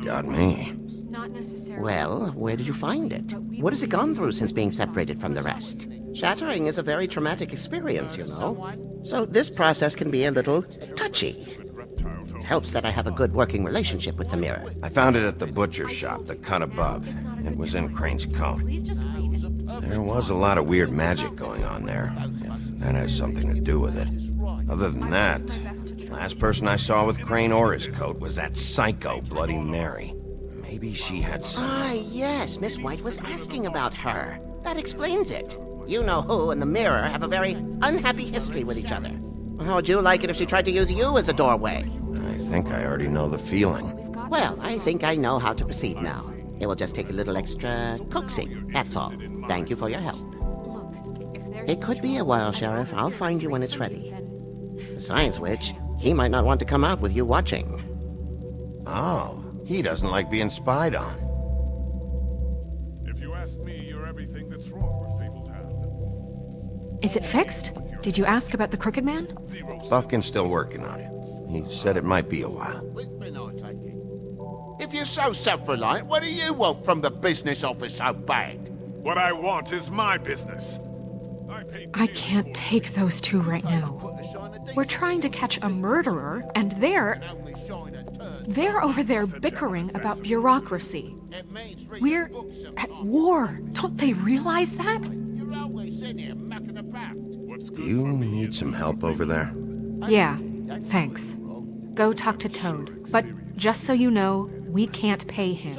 Got me. Not necessarily. Well, where did you find it? What has it gone through since being separated from the rest? Shattering is a very traumatic experience, you know. So this process can be a little touchy. It helps that I have a good working relationship with the mirror. I found it at the butcher shop, the cut above. It was in Crane's coat. There was a lot of weird magic going on there, if that has something to do with it. Other than that, last person I saw with Crane or his coat was that psycho Bloody Mary. Maybe she had some... Ah, yes, Miss White was asking about her. That explains it. You know who and the mirror have a very unhappy history with each other. How would you like it if she tried to use you as a doorway? I think I already know the feeling. Well, I think I know how to proceed now. It will just take a little extra coaxing, that's all. Thank you for your help. It could be a while, Sheriff. I'll find you when it's ready. Besides which, he might not want to come out with you watching. Oh, he doesn't like being spied on. If you ask me, you're everything that's wrong with Fabled Hand. Is it fixed? Did you ask about the Crooked Man? Buffkin's still working on it. He said it might be a while. If you're so self-reliant, what do you want from the business office so bad? What I want is my business. I can't take those two right now. We're trying to catch a murderer, and they're over there bickering about bureaucracy. We're at war. Don't they realize that? Do you need some help over there? Yeah, thanks. Go talk to Toad. But just so you know, we can't pay him.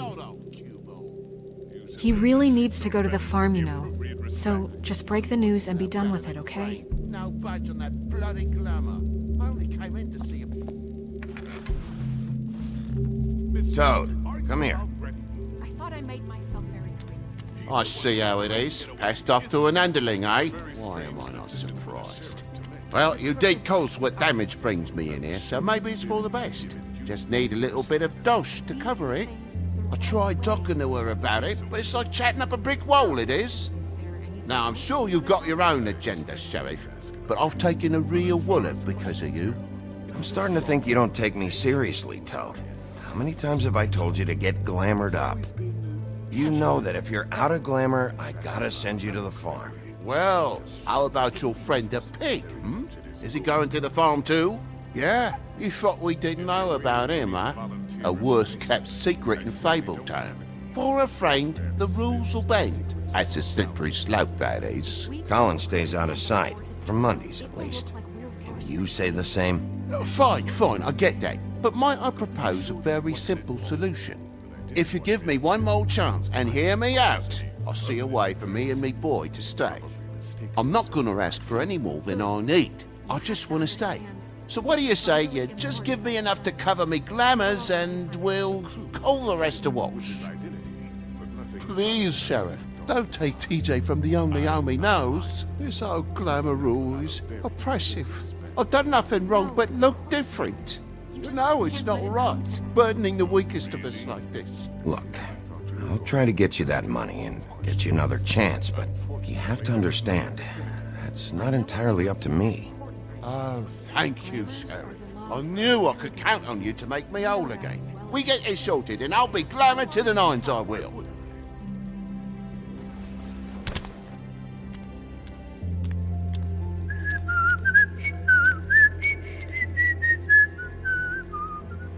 He really needs to go to the farm, you know. So just break the news and be done with it, okay? No budge on that bloody glamour. I only came in to see you. Toad, come here. I thought I made myself very clear. I see how it is. Passed off to an underling, eh? Why am I not surprised? Well, you did cause what damage brings me in here, so maybe it's for the best. Just need a little bit of dosh to cover it. I tried talking to her about it, but it's like chatting up a brick wall, it is. Now, I'm sure you've got your own agenda, Sheriff, but I've taken a real wallop because of you. I'm starting to think you don't take me seriously, Toad. How many times have I told you to get glamored up? You know that if you're out of glamour, I gotta send you to the farm. Well, how about your friend the pig, hmm? Is he going to the farm too? Yeah? You thought we didn't know about him, huh? A worst-kept secret in Fabletown. For a friend, the rules will bend. That's a slippery slope, that is. Colin stays out of sight, for Mondays at least. Can you say the same? Fine, I get that. But might I propose a very simple solution? If you give me one more chance and hear me out, I'll see a way for me and me boy to stay. I'm not gonna ask for any more than I need. I just want to stay. So what do you say you just give me enough to cover me glamours and we'll call the rest a wash? Please, Sheriff, don't take TJ from the only home he knows. This old glamour rule is oppressive. I've done nothing wrong but look different. You know it's not right, burdening the weakest of us like this. Look, I'll try to get you that money and get you another chance, but you have to understand, that's not entirely up to me. Oh, thank you, Sheriff. I knew I could count on you to make me whole again. We get this sorted and I'll be glamour to the nines, I will.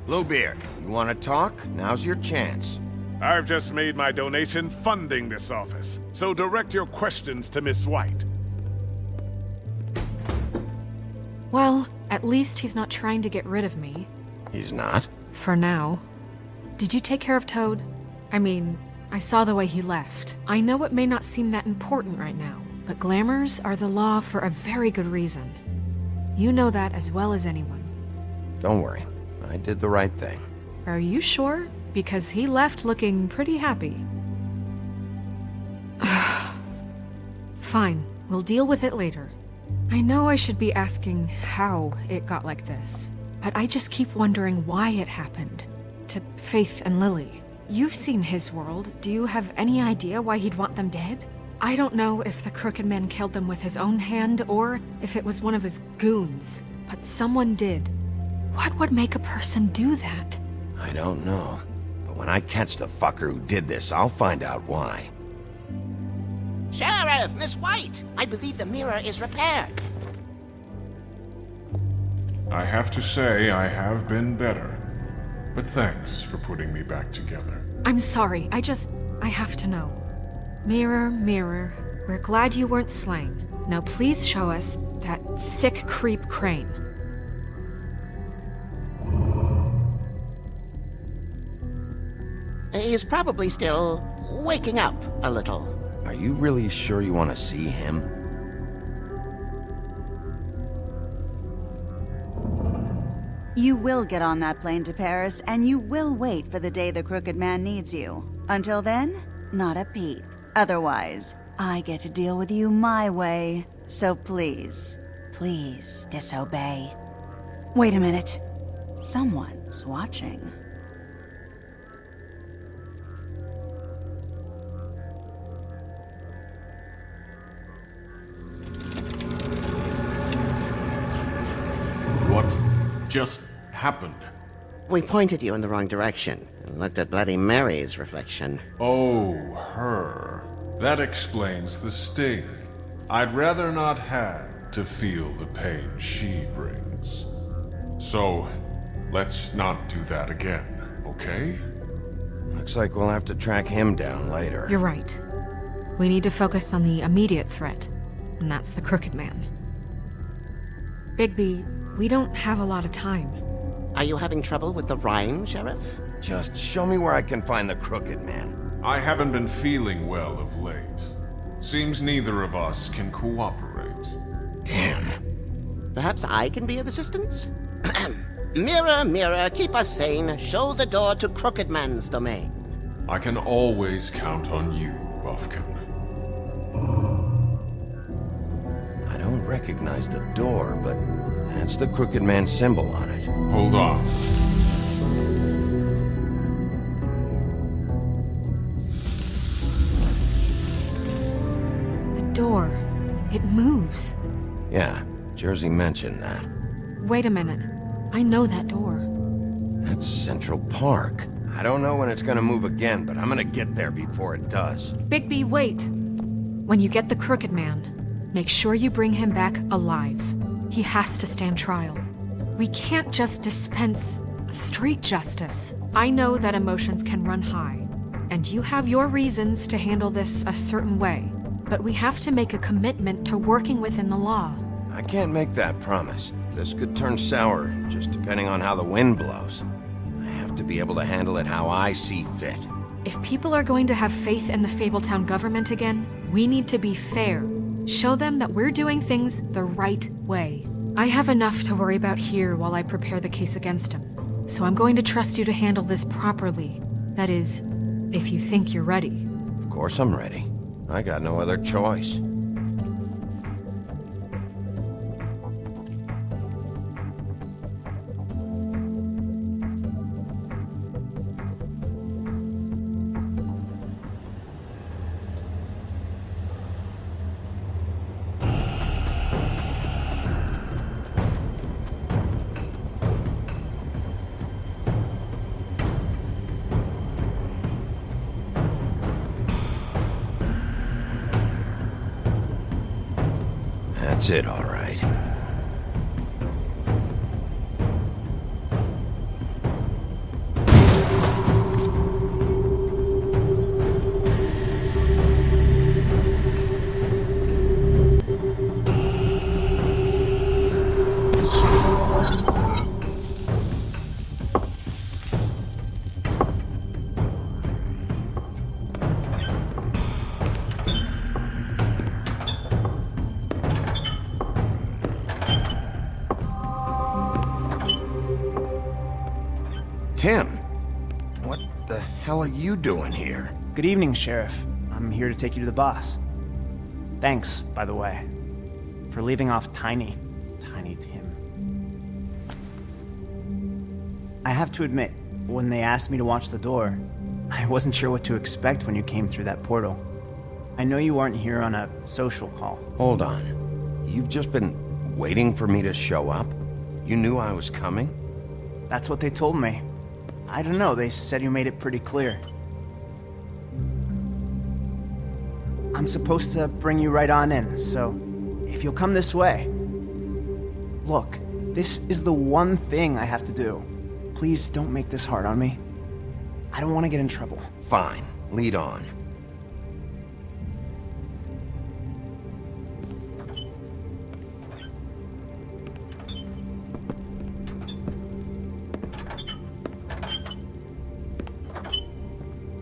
Bluebeard, you want to talk? Now's your chance. I've just made my donation funding this office, so direct your questions to Miss White. Well, at least he's not trying to get rid of me. He's not? For now. Did you take care of Toad? I mean, I saw the way he left. I know it may not seem that important right now, but glamours are the law for a very good reason. You know that as well as anyone. Don't worry. I did the right thing. Are you sure? Because he left looking pretty happy. Fine, we'll deal with it later. I know I should be asking how it got like this, but I just keep wondering why it happened. To Faith and Lily. You've seen his world. Do you have any idea why he'd want them dead? I don't know if the Crooked Man killed them with his own hand or if it was one of his goons, but someone did. What would make a person do that? I don't know. But when I catch the fucker who did this, I'll find out why. Sheriff, Miss White! I believe the mirror is repaired. I have to say I have been better. But thanks for putting me back together. I'm sorry, I have to know. Mirror, mirror, we're glad you weren't slain. Now please show us that sick creep Crane. He's probably still waking up a little. Are you really sure you want to see him? You will get on that plane to Paris, and you will wait for the day the Crooked Man needs you. Until then, not a peep. Otherwise, I get to deal with you my way. So please, please disobey. Wait a minute. Someone's watching. What just happened? We pointed you in the wrong direction and looked at Bloody Mary's reflection. Oh, her. That explains the sting. I'd rather not have to feel the pain she brings. friends. So, let's not do that again, okay? Looks like we'll have to track him down later. You're right. We need to focus on the immediate threat, and that's the Crooked Man. Bigby, we don't have a lot of time. Are you having trouble with the rhyme, Sheriff? Just show me where I can find the Crooked Man. I haven't been feeling well of late. Seems neither of us can cooperate. Damn. Perhaps I can be of assistance? Mirror, mirror, keep us sane. Show the door to Crooked Man's domain. I can always count on you, Buffkin. I don't recognize the door, but that's the Crooked Man symbol on it. Hold on. The door. It moves. Yeah, Jersey mentioned that. Wait a minute. I know that door. That's Central Park. I don't know when it's gonna move again, but I'm gonna get there before it does. Bigby, wait! When you get the Crooked Man, make sure you bring him back alive. He has to stand trial. We can't just dispense street justice. I know that emotions can run high, and you have your reasons to handle this a certain way, but we have to make a commitment to working within the law. I can't make that promise. This could turn sour, just depending on how the wind blows. I have to be able to handle it how I see fit. If people are going to have faith in the Fabletown government again, we need to be fair. Show them that we're doing things the right way. I have enough to worry about here while I prepare the case against him. So I'm going to trust you to handle this properly. That is, if you think you're ready. Of course I'm ready. I got no other choice. That's it, all right. Tim, what the hell are you doing here? Good evening, Sheriff. I'm here to take you to the boss. Thanks, by the way, for leaving off Tiny Tim. I have to admit, when they asked me to watch the door, I wasn't sure what to expect when you came through that portal. I know you aren't here on a social call. Hold on. You've just been waiting for me to show up? You knew I was coming? That's what they told me. I don't know, they said you made it pretty clear. I'm supposed to bring you right on in, so if you'll come this way. Look, this is the one thing I have to do. Please don't make this hard on me. I don't want to get in trouble. Fine, lead on.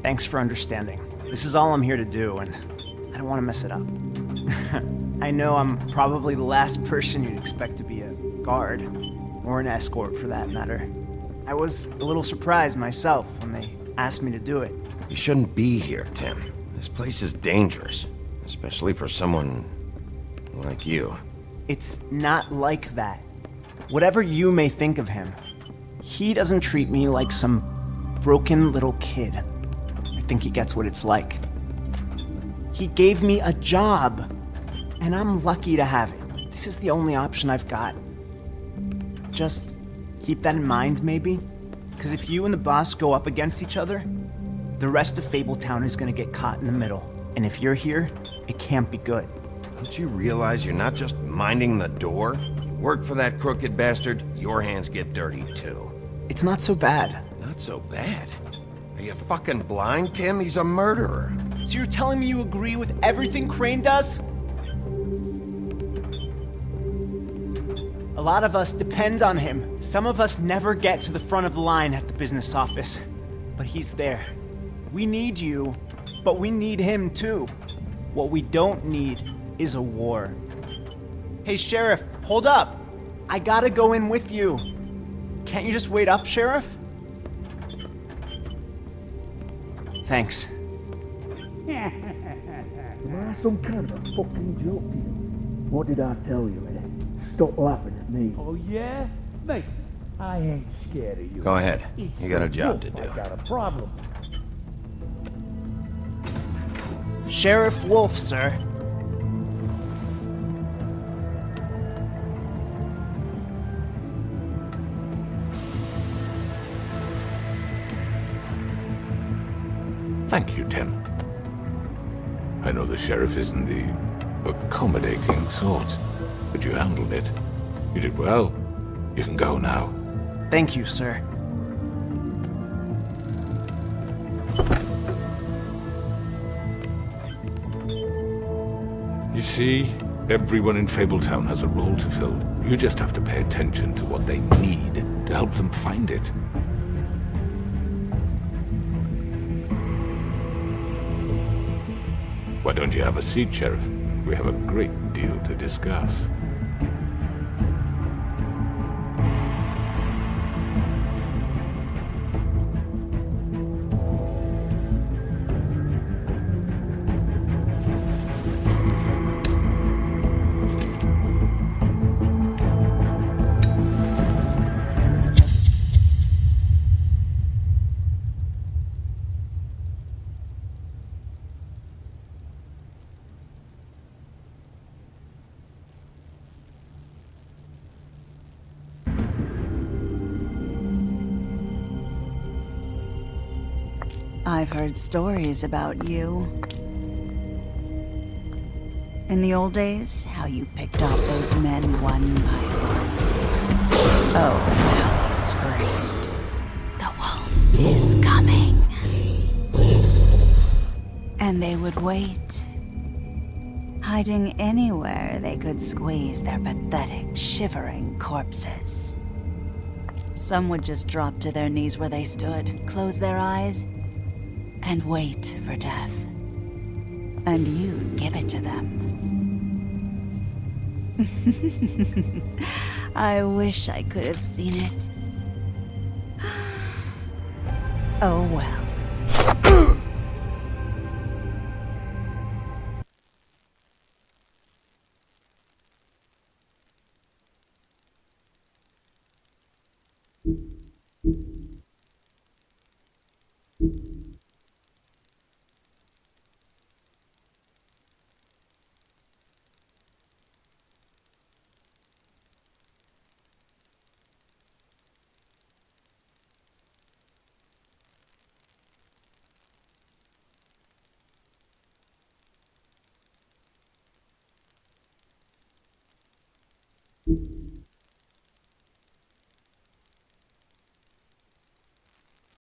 Thanks for understanding. This is all I'm here to do, and I don't want to mess it up. I know I'm probably the last person you'd expect to be a guard, or an escort for that matter. I was a little surprised myself when they asked me to do it. You shouldn't be here, Tim. This place is dangerous, especially for someone like you. It's not like that. Whatever you may think of him, he doesn't treat me like some broken little kid. I think he gets what it's like. He gave me a job, and I'm lucky to have it. This is the only option I've got. Just keep that in mind, maybe? Because if you and the boss go up against each other, the rest of Fabletown is gonna get caught in the middle. And if you're here, it can't be good. Don't you realize you're not just minding the door? You work for that crooked bastard, your hands get dirty too. It's not so bad. Not so bad? Are you fucking blind, Tim? He's a murderer. So you're telling me you agree with everything Crane does? A lot of us depend on him. Some of us never get to the front of the line at the business office. But he's there. We need you, but we need him too. What we don't need is a war. Hey, Sheriff, hold up. I gotta go in with you. Can't you just wait up, Sheriff? Thanks. Am I some kind of a fucking joke to you? What did I tell you, eh? Stop laughing at me. Oh, yeah? Mate, I ain't scared of you. Go ahead. It's You got a job Wolf to do. I got a problem. Sheriff Wolf, sir. Thank you, Tim. I know the sheriff isn't the accommodating sort, but you handled it. You did well. You can go now. Thank you, sir. You see, everyone in Fabletown has a role to fill. You just have to pay attention to what they need to help them find it. Why don't you have a seat, Sheriff? We have a great deal to discuss. I've heard stories about you. In the old days, how you picked off those men one by one. Oh, how they screamed. The wolf is coming. And they would wait, hiding anywhere they could squeeze their pathetic, shivering corpses. Some would just drop to their knees where they stood, close their eyes, and wait for death. And you'd give it to them. I wish I could have seen it. Oh well.